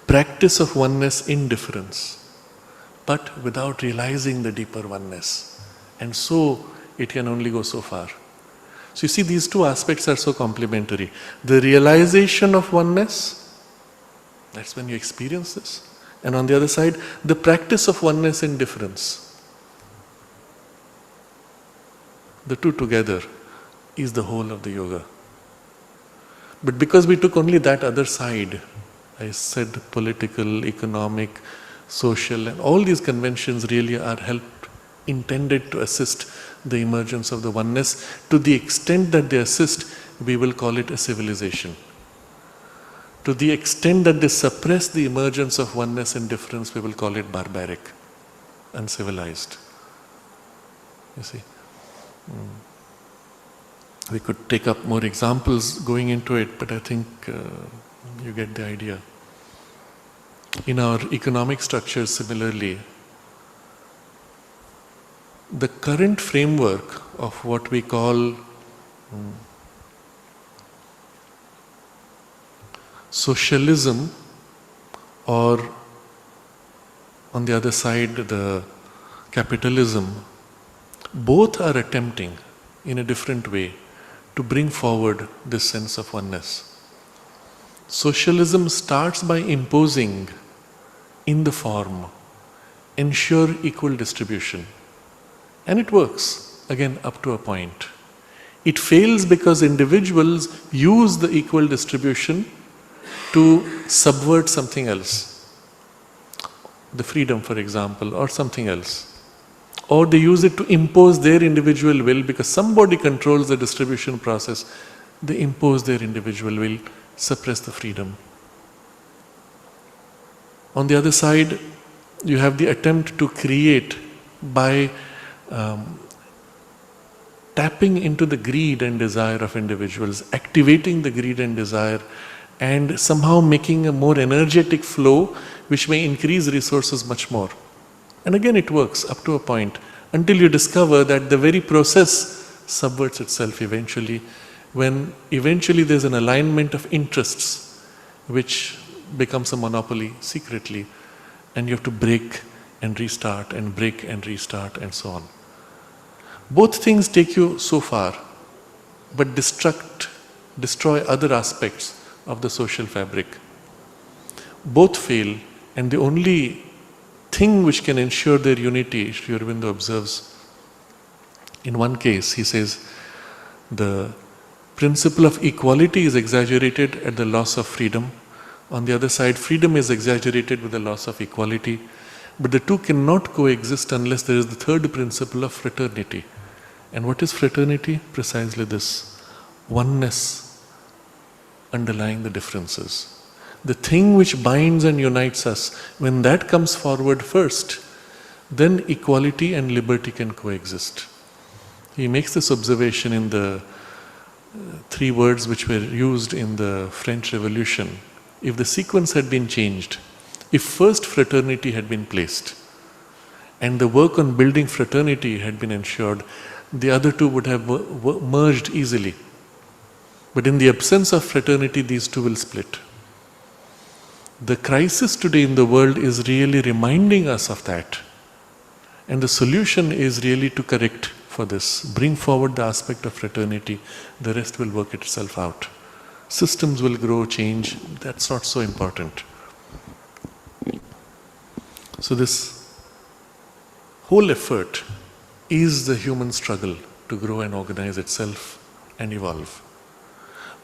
practice of oneness in difference, but without realizing the deeper oneness. And so it can only go so far. So you see, these two aspects are so complementary. The realization of oneness, that's when you experience this. And on the other side, the practice of oneness in difference. The two together is the whole of the yoga. But because we took only that other side, I said political, economic, social, and all these conventions really are intended to assist the emergence of the oneness. To the extent that they assist, we will call it a civilization. To the extent that they suppress the emergence of oneness and difference, we will call it barbaric, uncivilized. You see? We could take up more examples going into it, but I think you get the idea. In our economic structures, similarly, the current framework of what we call Socialism, or on the other side, the capitalism, both are attempting in a different way to bring forward this sense of oneness. Socialism starts by imposing in the form, ensure equal distribution. And it works, again, up to a point. It fails because individuals use the equal distribution to subvert something else. The freedom, for example, or something else. Or they use it to impose their individual will because somebody controls the distribution process. They impose their individual will, suppress the freedom. On the other side, you have the attempt to create by tapping into the greed and desire of individuals, activating the greed and desire, and somehow making a more energetic flow which may increase resources much more. And again it works up to a point until you discover that the very process subverts itself eventually, when eventually there's an alignment of interests which becomes a monopoly secretly, and you have to break and restart and break and restart and so on. Both things take you so far, but destroy other aspects of the social fabric. Both fail, and the only thing which can ensure their unity, Sri Aurobindo observes, in one case he says, the principle of equality is exaggerated at the loss of freedom. On the other side, freedom is exaggerated with the loss of equality. But the two cannot coexist unless there is the third principle of fraternity. And what is fraternity? Precisely this: oneness underlying the differences. The thing which binds and unites us, when that comes forward first, then equality and liberty can coexist. He makes this observation in the three words which were used in the French Revolution. If the sequence had been changed, if first fraternity had been placed, and the work on building fraternity had been ensured, the other two would have merged easily. But in the absence of fraternity, these two will split. The crisis today in the world is really reminding us of that. And the solution is really to correct for this. Bring forward the aspect of fraternity, the rest will work itself out. Systems will grow, change, that's not so important. So this whole effort is the human struggle to grow and organize itself and evolve.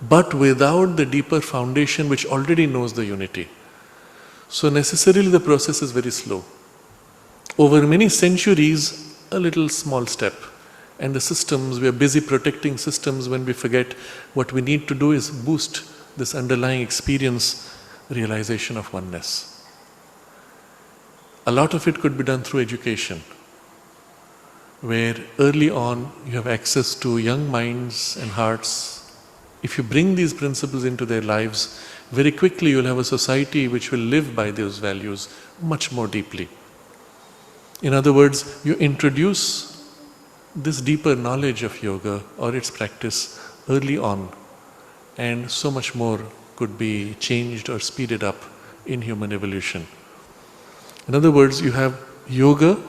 But without the deeper foundation which already knows the unity. So necessarily the process is very slow. Over many centuries, a little small step. And the systems, we are busy protecting systems when we forget what we need to do is boost this underlying experience, realization of oneness. A lot of it could be done through education, where early on you have access to young minds and hearts. If you bring these principles into their lives, very quickly you'll have a society which will live by those values much more deeply. In other words, you introduce this deeper knowledge of yoga or its practice early on, and so much more could be changed or speeded up in human evolution. In other words, you have yoga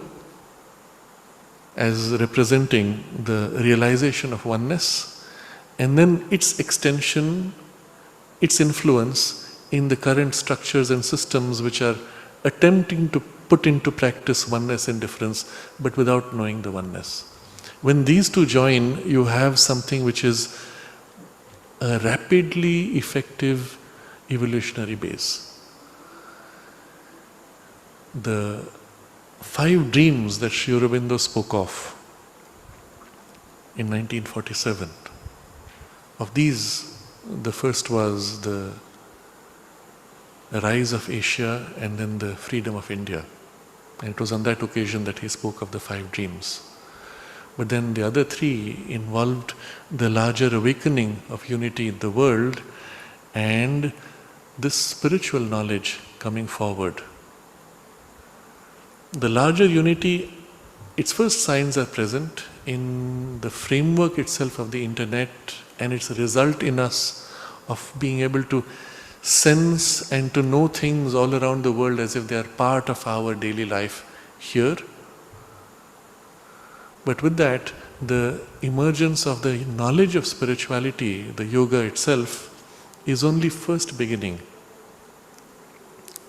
as representing the realization of oneness, and then its extension, its influence in the current structures and systems which are attempting to put into practice oneness and difference, but without knowing the oneness. When these two join, you have something which is a rapidly effective evolutionary base. The 5 dreams that Sri Aurobindo spoke of in 1947, of these, the first was the rise of Asia and then the freedom of India. And it was on that occasion that he spoke of the 5 dreams. But then the other 3 involved the larger awakening of unity in the world and this spiritual knowledge coming forward. The larger unity its first signs are present in the framework itself of the internet and its result in us of being able to sense and to know things all around the world as if they are part of our daily life here. But with that, the emergence of the knowledge of spirituality, the yoga itself, is only first beginning.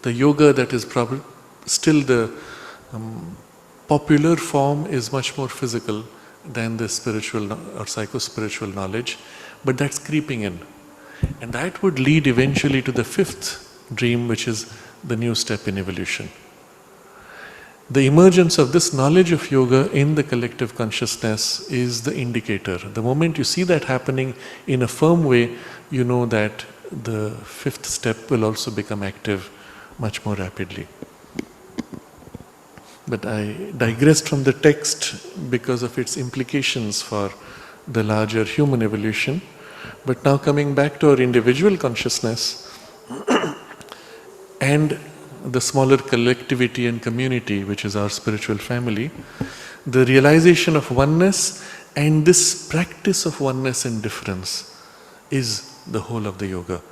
The yoga that is probably still the popular form is much more physical than the spiritual or psycho-spiritual knowledge, but that's creeping in. And that would lead eventually to the fifth dream, which is the new step in evolution. The emergence of this knowledge of yoga in the collective consciousness is the indicator. The moment you see that happening in a firm way, you know that the fifth step will also become active much more rapidly. But I digressed from the text because of its implications for the larger human evolution. But now coming back to our individual consciousness and the smaller collectivity and community, which is our spiritual family, the realization of oneness and this practice of oneness and difference is the whole of the yoga.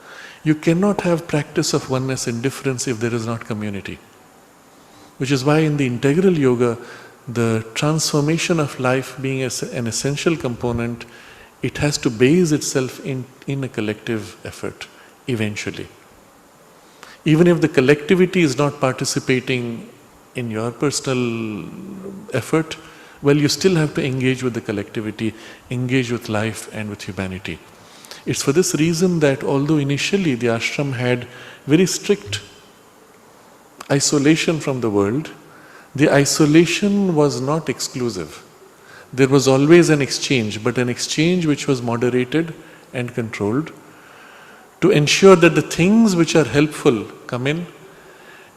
You cannot have practice of oneness and difference if there is not community. Which is why in the integral yoga, the transformation of life being an essential component, it has to base itself in a collective effort eventually. Even if the collectivity is not participating in your personal effort, well, you still have to engage with the collectivity, engage with life and with humanity. It's for this reason that although initially the ashram had very strict isolation from the world, the isolation was not exclusive. There was always an exchange, but an exchange which was moderated and controlled to ensure that the things which are helpful come in,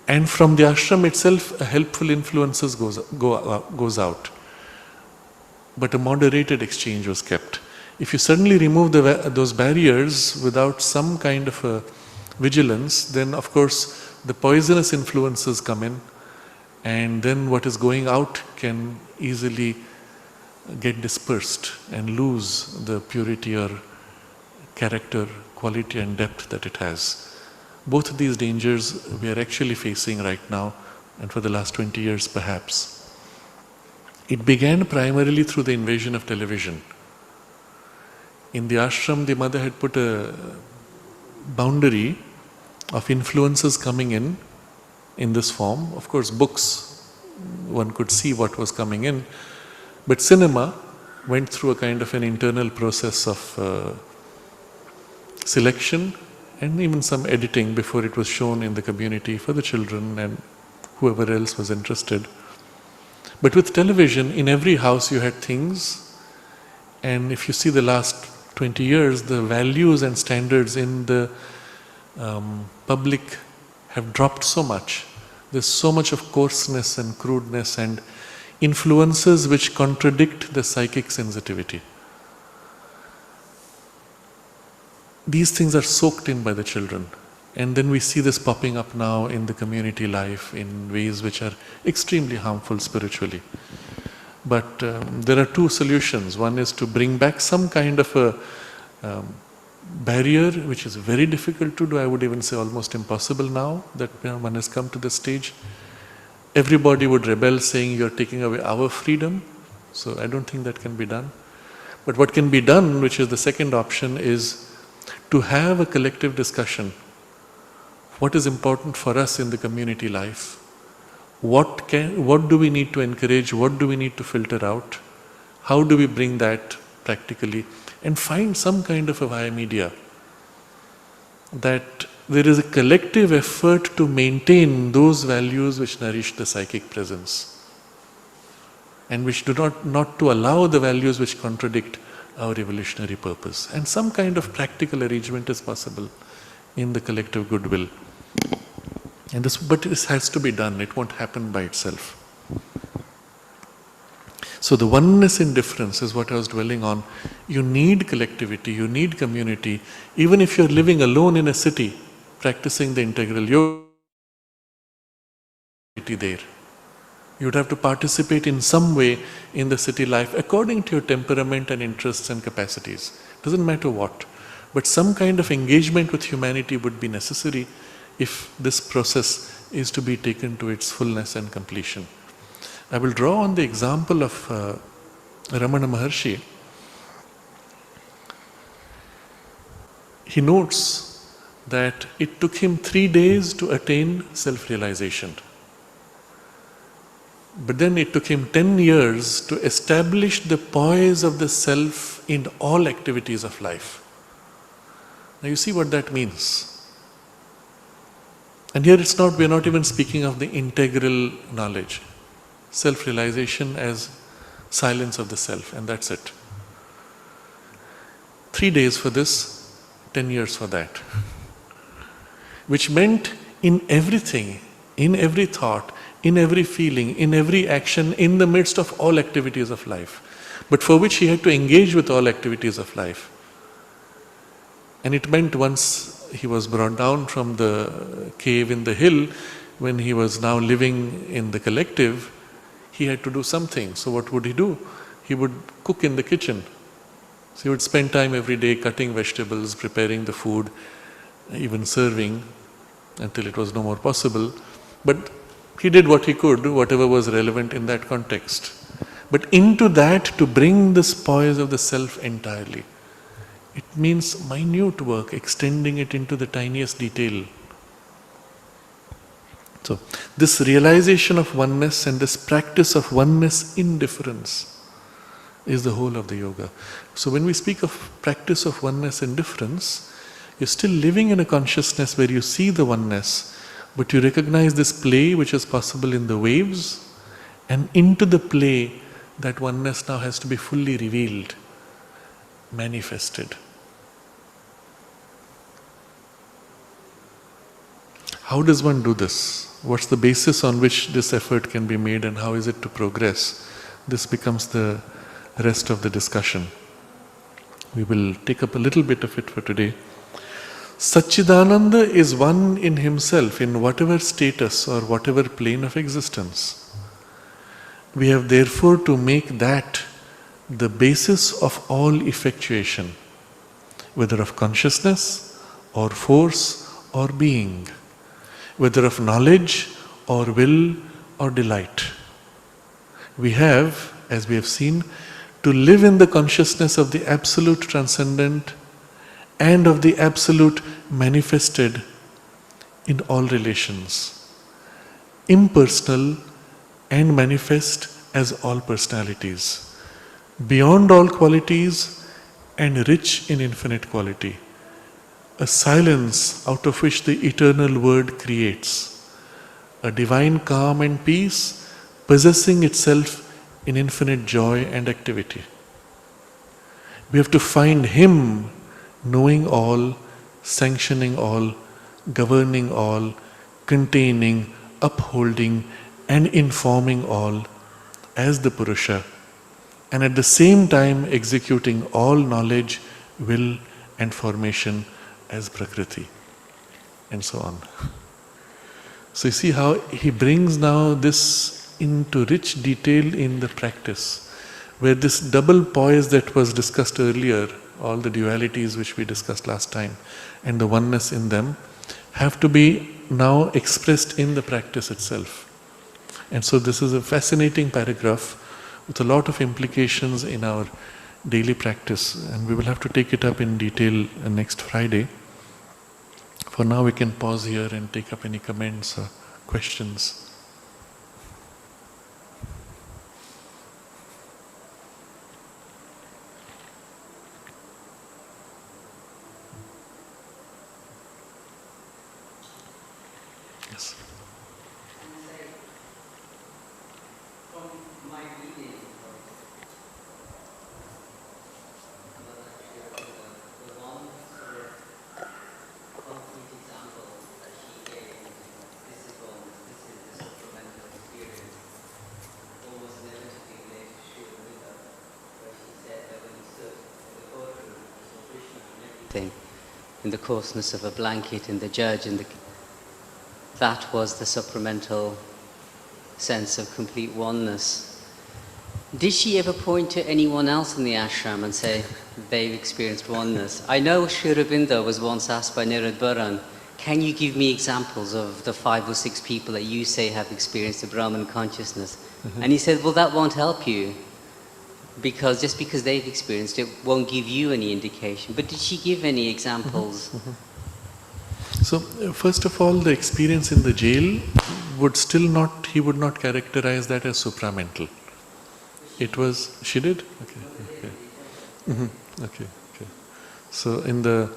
and from the ashram itself a helpful influences goes out. But a moderated exchange was kept. If you suddenly remove those barriers without some kind of a vigilance, then of course the poisonous influences come in, and then what is going out can easily get dispersed and lose the purity or character, quality and depth that it has. Both of these dangers we are actually facing right now, and for the last 20 years perhaps. It began primarily through the invasion of television. In the ashram, the mother had put a boundary of influences coming in this form. Of course, books, one could see what was coming in, but cinema went through a kind of an internal process of selection and even some editing before it was shown in the community for the children and whoever else was interested. But with television, in every house you had things, and if you see the last 20 years, the values and standards in the public have dropped so much. There's so much of coarseness and crudeness and influences which contradict the psychic sensitivity. These things are soaked in by the children, and then we see this popping up now in the community life in ways which are extremely harmful spiritually. But there are two solutions. One is to bring back some kind of a barrier, which is very difficult to do. I would even say almost impossible now that one has come to this stage. Everybody would rebel saying you're taking away our freedom. So I don't think that can be done. But what can be done, which is the second option, is to have a collective discussion. What is important for us in the community life? What do we need to encourage? What do we need to filter out? How do we bring that practically? And find some kind of a via media. That there is a collective effort to maintain those values which nourish the psychic presence. And which do not to allow the values which contradict our evolutionary purpose. And some kind of practical arrangement is possible in the collective goodwill. But this has to be done, it won't happen by itself. So the oneness in difference is what I was dwelling on. You need collectivity, you need community. Even if you're living alone in a city, practicing the integral yoga there. You would have to participate in some way in the city life according to your temperament and interests and capacities. Doesn't matter what. But some kind of engagement with humanity would be necessary if this process is to be taken to its fullness and completion. I will draw on the example of Ramana Maharshi. He notes that it took him 3 days to attain self-realization. But then it took him 10 years to establish the poise of the self in all activities of life. Now you see what that means. And here we're not even speaking of the integral knowledge. Self-realization as silence of the self, and that's it. 3 days for this, 10 years for that. Which meant in everything, in every thought, in every feeling, in every action, in the midst of all activities of life, but for which he had to engage with all activities of life. And it meant once he was brought down from the cave in the hill, when he was now living in the collective, he had to do something. So what would he do? He would cook in the kitchen. So he would spend time every day cutting vegetables, preparing the food, even serving until it was no more possible. But he did what he could, whatever was relevant in that context. But into that, to bring this poise of the self entirely, it means minute work, extending it into the tiniest detail. So, this realization of oneness and this practice of oneness in difference is the whole of the yoga. So, when we speak of practice of oneness in difference, you're still living in a consciousness where you see the oneness, but you recognize this play which is possible in the waves, and into the play that oneness now has to be fully revealed, manifested. How does one do this? What's the basis on which this effort can be made, and how is it to progress? This becomes the rest of the discussion. We will take up a little bit of it for today. Satchidananda is one in himself, in whatever status or whatever plane of existence. We have therefore to make that the basis of all effectuation, whether of consciousness or force or being, whether of knowledge or will or delight. We have, as we have seen, to live in the consciousness of the absolute transcendent and of the absolute manifested in all relations, impersonal and manifest as all personalities, beyond all qualities and rich in infinite quality, a silence out of which the eternal word creates, a divine calm and peace possessing itself in infinite joy and activity. We have to find Him knowing all, sanctioning all, governing all, containing, upholding and informing all as the Purusha, and at the same time executing all knowledge, will and formation as Prakriti, and so on. So you see how he brings now this into rich detail in the practice, where this double poise that was discussed earlier, all the dualities which we discussed last time, and the oneness in them, have to be now expressed in the practice itself. And so this is a fascinating paragraph with a lot of implications in our daily practice, and we will have to take it up in detail next Friday. For now we can pause here and take up any comments or questions. Yes. In the coarseness of a blanket, in the judge, that was the supplemental sense of complete oneness. Did she ever point to anyone else in the ashram and say they've experienced oneness? I know Sri Aurobindo was once asked by Nirad Baran, can you give me examples of the 5 or 6 people that you say have experienced the Brahman consciousness? And he said, well, that won't help you, because just because they've experienced it won't give you any indication. But did she give any examples? So, first of all, the experience in the jail would still not, he would not characterize that as supramental. It was, she did? Okay. So, in the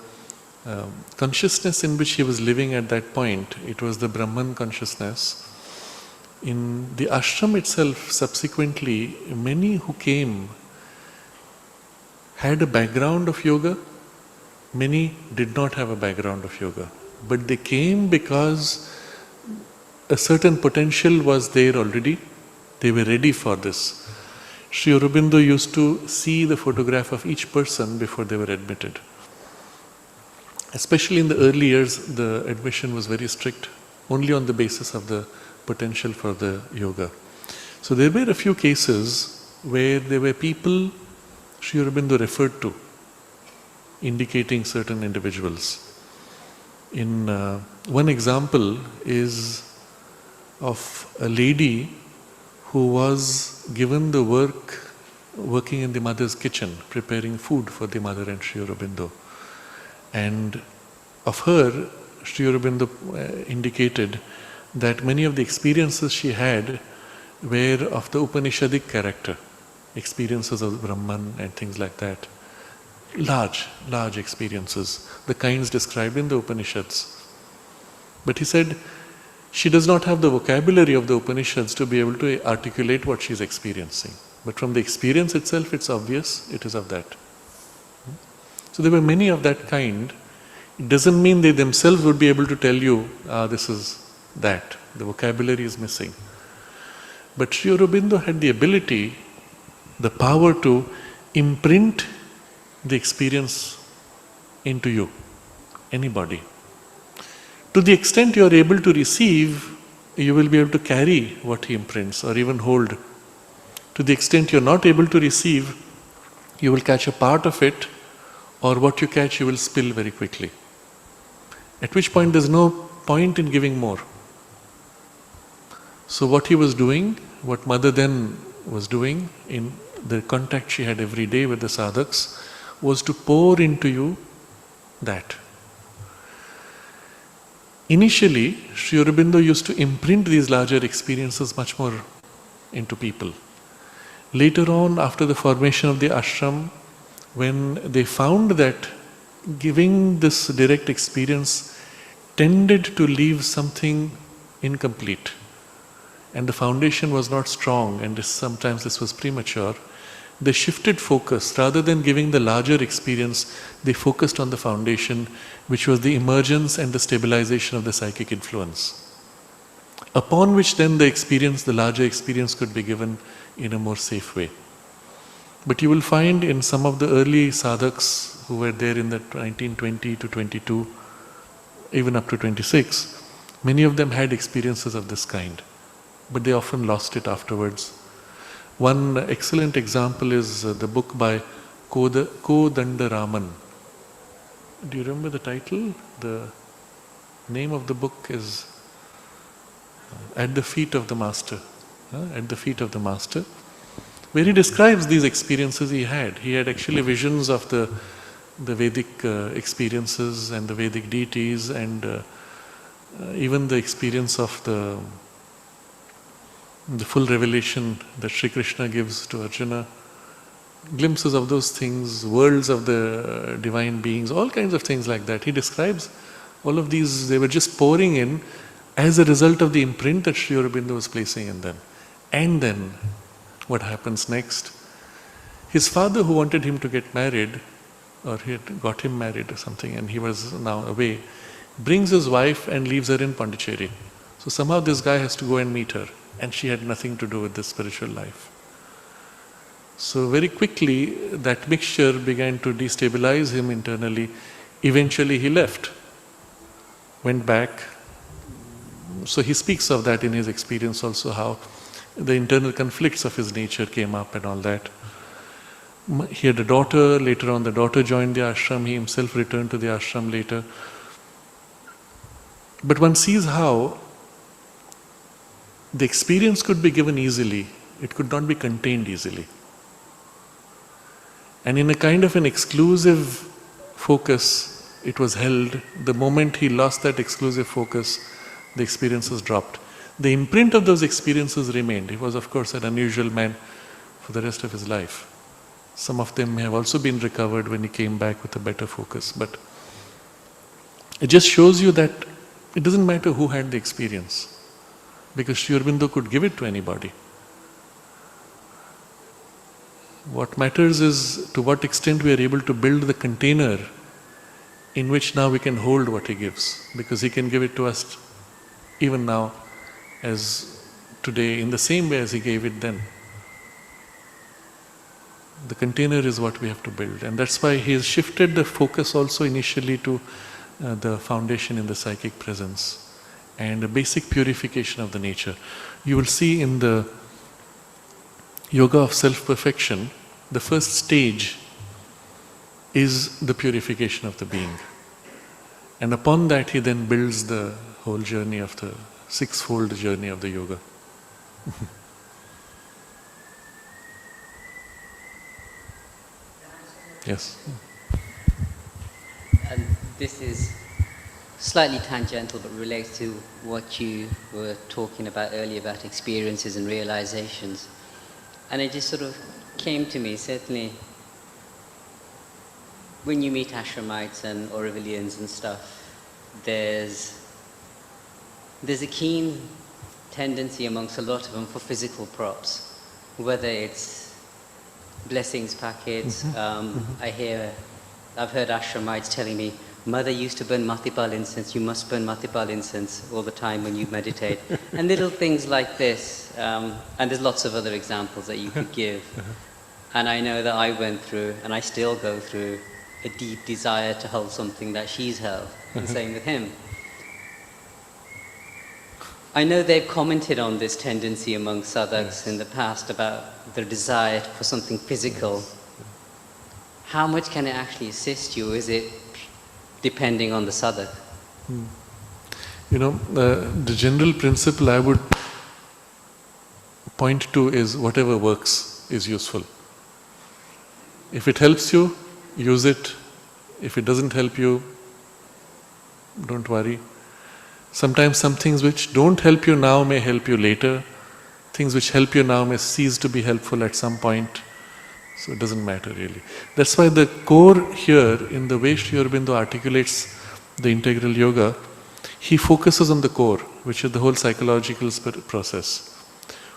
consciousness in which he was living at that point, it was the Brahman consciousness. In the ashram itself, subsequently, many who came had a background of yoga, many did not have a background of yoga. But they came because a certain potential was there already, they were ready for this. Sri Aurobindo used to see the photograph of each person before they were admitted. Especially in the early years, the admission was very strict, only on the basis of the potential for the yoga. So there were a few cases where there were people Sri Aurobindo referred to, indicating certain individuals. In one example is of a lady who was given the working in the mother's kitchen, preparing food for the mother and Sri Aurobindo. And of her, Sri Aurobindo indicated that many of the experiences she had were of the Upanishadic character, experiences of Brahman and things like that. Large experiences, the kinds described in the Upanishads. But he said, she does not have the vocabulary of the Upanishads to be able to articulate what she is experiencing. But from the experience itself, it's obvious it is of that. So there were many of that kind. It doesn't mean they themselves would be able to tell you, this is that. The vocabulary is missing. But Sri Aurobindo had the ability, the power to imprint the experience into you, anybody. To the extent you are able to receive, you will be able to carry what he imprints or even hold. To the extent you are not able to receive, you will catch a part of it, or what you catch you will spill very quickly. At which point there is no point in giving more. So what he was doing, what Mother then was doing in the contact she had every day with the sadhaks, was to pour into you that. Initially, Sri Aurobindo used to imprint these larger experiences much more into people. Later on, after the formation of the ashram, when they found that giving this direct experience tended to leave something incomplete, and the foundation was not strong, and sometimes this was premature, they shifted focus. Rather than giving the larger experience, they focused on the foundation, which was the emergence and the stabilization of the psychic influence, upon which then the larger experience could be given in a more safe way. But you will find in some of the early sadhaks who were there in the 1920 to 22, even up to 26, many of them had experiences of this kind, but they often lost it afterwards. One excellent example is the book by Kodandaraman. Do you remember the title? The name of the book is At the Feet of the Master. At the Feet of the Master, where he describes these experiences he had. He had actually visions of the Vedic experiences and the Vedic deities, and even the experience of the full revelation that Sri Krishna gives to Arjuna, glimpses of those things, worlds of the divine beings, all kinds of things like that. He describes all of these, they were just pouring in as a result of the imprint that Sri Aurobindo was placing in them. And then, what happens next? His father, who wanted him to get married, or he had got him married or something, and he was now away, brings his wife and leaves her in Pondicherry. So somehow this guy has to go and meet her, and she had nothing to do with this spiritual life. So very quickly, that mixture began to destabilize him internally. Eventually he left, went back, So he speaks of that in his experience also, how the internal conflicts of his nature came up and all that. He had a daughter, later on the daughter joined the ashram, he himself returned to the ashram later. But one sees how the experience could be given easily, it could not be contained easily. And in a kind of an exclusive focus, it was held. The moment he lost that exclusive focus, the experiences dropped. The imprint of those experiences remained. He was, of course, an unusual man for the rest of his life. Some of them may have also been recovered when he came back with a better focus. But it just shows you that it doesn't matter who had the experience, because Sri Aurobindo could give it to anybody. What matters is to what extent we are able to build the container in which now we can hold what he gives, because he can give it to us even now as today in the same way as he gave it then. The container is what we have to build, and that's why he has shifted the focus also initially to the foundation in the psychic presence and a basic purification of the nature. You will see in the yoga of self-perfection, the first stage is the purification of the being. And upon that he then builds the whole journey of the sixfold journey of the yoga. Yes. And this is slightly tangential but relates to what you were talking about earlier about experiences and realizations. And it just sort of came to me, certainly, when you meet ashramites and Aurovilians and stuff, there's a keen tendency amongst a lot of them for physical props, whether it's blessings packets. I've heard ashramites telling me, Mother used to burn Matipal incense, you must burn Matipal incense all the time when you meditate. And little things like this. And there's lots of other examples that you could give. And I know that I went through, and I still go through, a deep desire to hold something that she's held, and same with him. I know they've commented on this tendency among sadhaks in the past about their desire for something physical. How much can it actually assist you? Is it depending on the sadhak? You know, the general principle I would point to is whatever works is useful. If it helps you, use it. If it doesn't help you, don't worry. Sometimes some things which don't help you now may help you later. Things which help you now may cease to be helpful at some point. So it doesn't matter really. That's why the core here, in the way Sri Aurobindo articulates the integral yoga, he focuses on the core, which is the whole psychological process,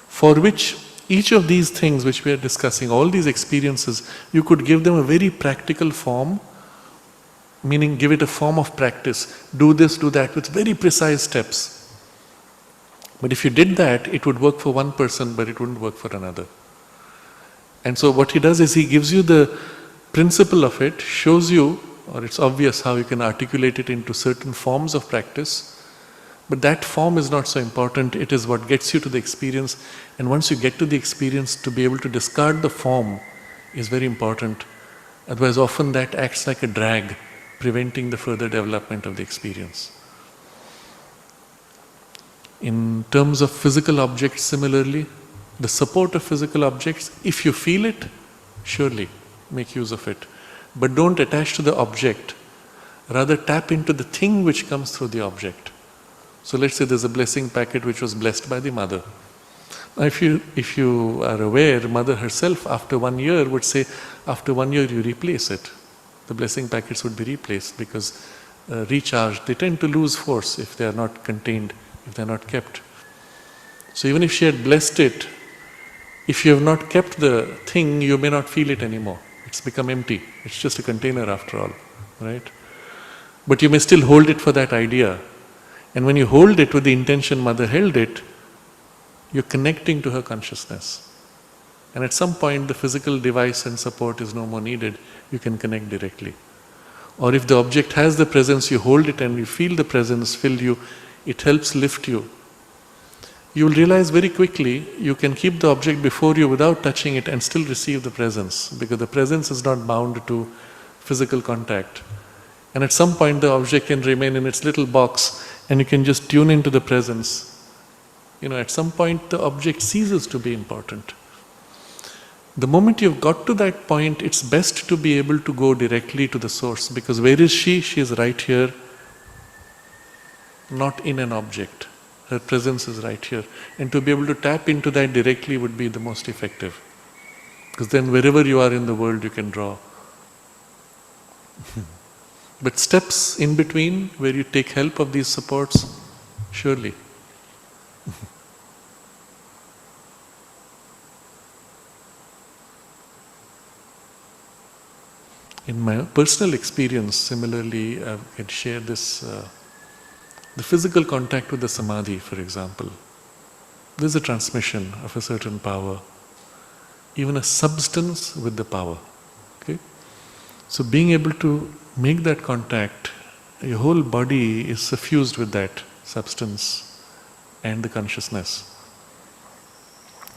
for which each of these things which we are discussing, all these experiences, you could give them a very practical form, meaning give it a form of practice. Do this, do that, with very precise steps. But if you did that, it would work for one person, but it wouldn't work for another. And so what he does is he gives you the principle of it, shows you, or it's obvious how you can articulate it into certain forms of practice, but that form is not so important. It is what gets you to the experience, and once you get to the experience, to be able to discard the form is very important. Otherwise often that acts like a drag, preventing the further development of the experience. In terms of physical objects, similarly, the support of physical objects, if you feel it, surely make use of it. But don't attach to the object, rather tap into the thing which comes through the object. So let's say there's a blessing packet which was blessed by the mother. Now if you are aware, mother herself after 1 year would say, after 1 year you replace it. The blessing packets would be replaced because recharged, they tend to lose force if they are not contained, if they are not kept. So even if she had blessed it, if you have not kept the thing, you may not feel it anymore. It's become empty. It's just a container after all, right? But you may still hold it for that idea. And when you hold it with the intention mother held it, you're connecting to her consciousness. And at some point the physical device and support is no more needed, you can connect directly. Or if the object has the presence, you hold it and you feel the presence fill you, it helps lift you. You will realize very quickly you can keep the object before you without touching it and still receive the presence, because the presence is not bound to physical contact. And at some point the object can remain in its little box and you can just tune into the presence. At some point the object ceases to be important. The moment you've got to that point, it's best to be able to go directly to the source, because where is she? She is right here, not in an object. Her presence is right here. And to be able to tap into that directly would be the most effective. Because then wherever you are in the world, you can draw. But steps in between, where you take help of these supports, surely. In my personal experience, similarly, I can share this, the physical contact with the samadhi, for example. There's a transmission of a certain power, even a substance with the power. Okay? So being able to make that contact, your whole body is suffused with that substance and the consciousness.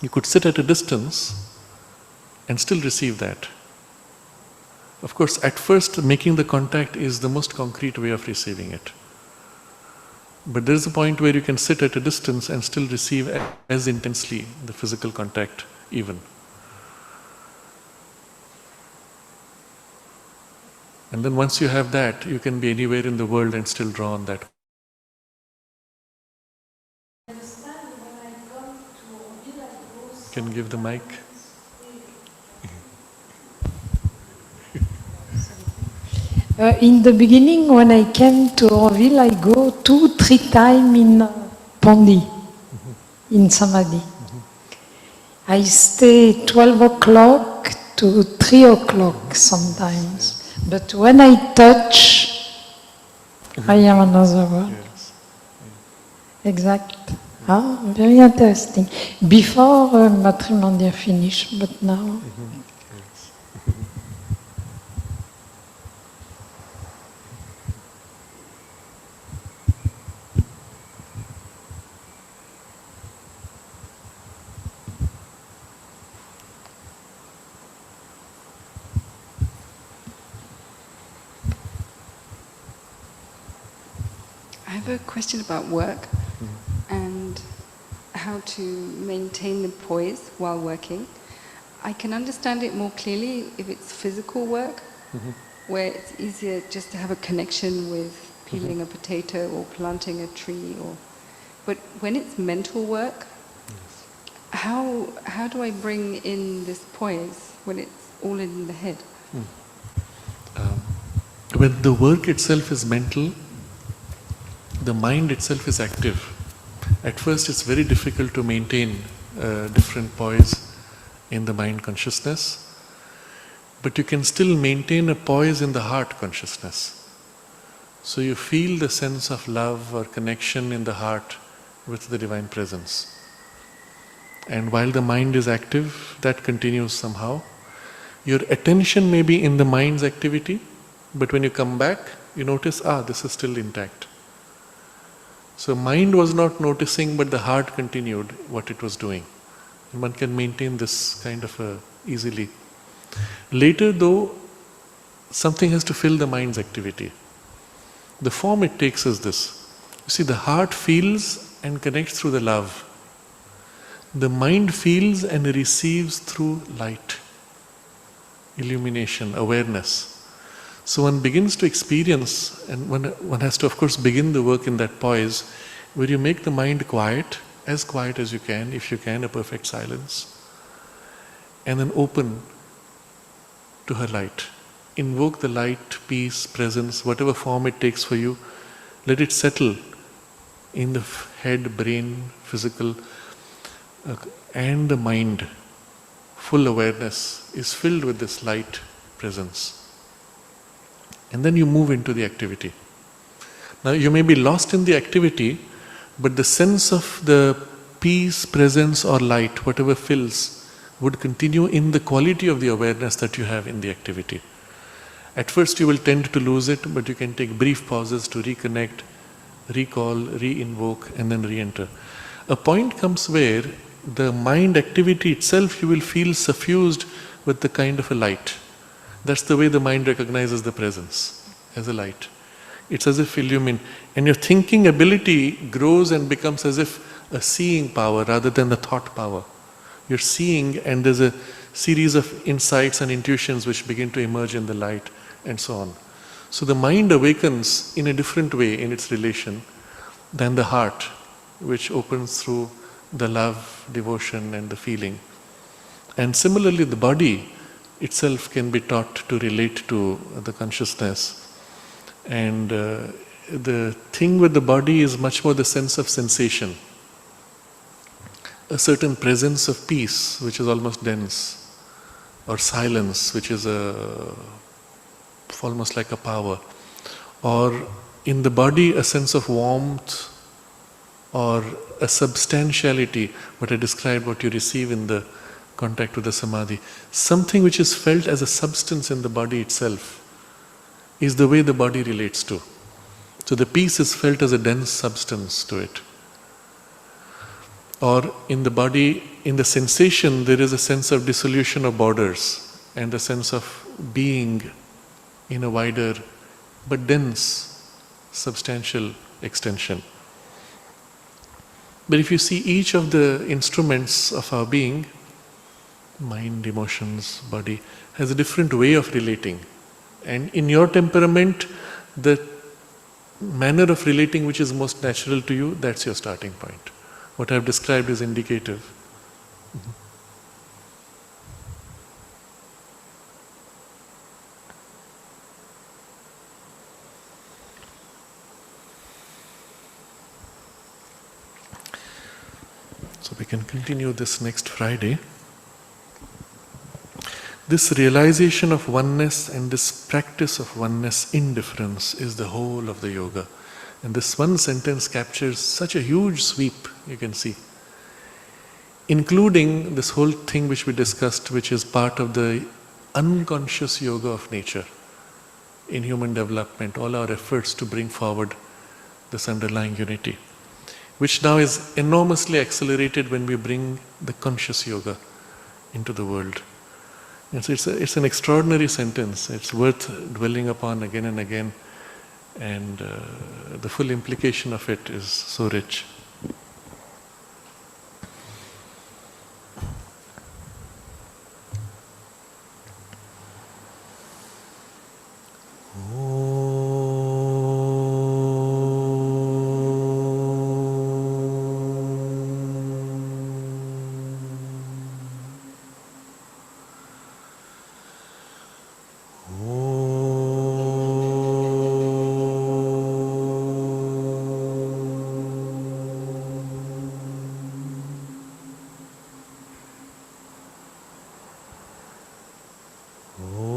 You could sit at a distance and still receive that. Of course, at first, making the contact is the most concrete way of receiving it. But there is a point where you can sit at a distance and still receive as intensely the physical contact even. And then once you have that, you can be anywhere in the world and still draw on that. Can you give the mic? In the beginning, when I came to Orville, I go 2-3 times in Pandi, in Samadhi. I stay 12 o'clock to 3 o'clock sometimes. But when I touch, I am another world. Yes. Exact. Ah, very interesting. Before Matrimondia finished, but now. I have a question about work and how to maintain the poise while working. I can understand it more clearly if it's physical work, where it's easier just to have a connection with peeling a potato or planting a tree. But when it's mental work, how do I bring in this poise when it's all in the head? When the work itself is mental, the mind itself is active. At first it's very difficult to maintain different poise in the mind consciousness, but you can still maintain a poise in the heart consciousness. So you feel the sense of love or connection in the heart with the Divine Presence. And while the mind is active, that continues somehow. Your attention may be in the mind's activity, but when you come back, you notice, this is still intact. So mind was not noticing, but the heart continued what it was doing. And one can maintain this kind of easily. Later though, something has to fill the mind's activity. The form it takes is this. You see, the heart feels and connects through the love. The mind feels and receives through light, illumination, awareness. So one begins to experience, and one has to of course begin the work in that poise, where you make the mind quiet as you can, if you can, a perfect silence, and then open to her light. Invoke the light, peace, presence, whatever form it takes for you. Let it settle in the head, brain, physical, and the mind. Full awareness is filled with this light presence. And then you move into the activity. Now you may be lost in the activity, but the sense of the peace, presence or light, whatever fills, would continue in the quality of the awareness that you have in the activity. At first you will tend to lose it, but you can take brief pauses to reconnect, recall, re-invoke, and then re-enter. A point comes where the mind activity itself you will feel suffused with the kind of a light. That's the way the mind recognizes the presence, as a light. It's as if illumined. And your thinking ability grows and becomes as if a seeing power rather than the thought power. You're seeing, and there's a series of insights and intuitions which begin to emerge in the light, and so on. So the mind awakens in a different way in its relation than the heart, which opens through the love, devotion, and the feeling. And similarly, the body itself can be taught to relate to the consciousness. And the thing with the body is much more the sense of sensation. A certain presence of peace, which is almost dense, or silence, which is almost like a power, or in the body a sense of warmth, or a substantiality, what I described, what you receive in the contact with the samadhi. Something which is felt as a substance in the body itself is the way the body relates to. So the peace is felt as a dense substance to it. Or in the body, in the sensation, there is a sense of dissolution of borders and a sense of being in a wider but dense, substantial extension. But if you see each of the instruments of our being, mind, emotions, body, has a different way of relating. And in your temperament, the manner of relating which is most natural to you, that's your starting point. What I've described is indicative. So we can continue this next Friday. This realization of oneness and this practice of oneness indifference is the whole of the yoga. And this one sentence captures such a huge sweep, you can see, including this whole thing which we discussed, which is part of the unconscious yoga of nature in human development, all our efforts to bring forward this underlying unity, which now is enormously accelerated when we bring the conscious yoga into the world. And so it's an extraordinary sentence. It's worth dwelling upon again and again, and the full implication of it is so rich. Oh.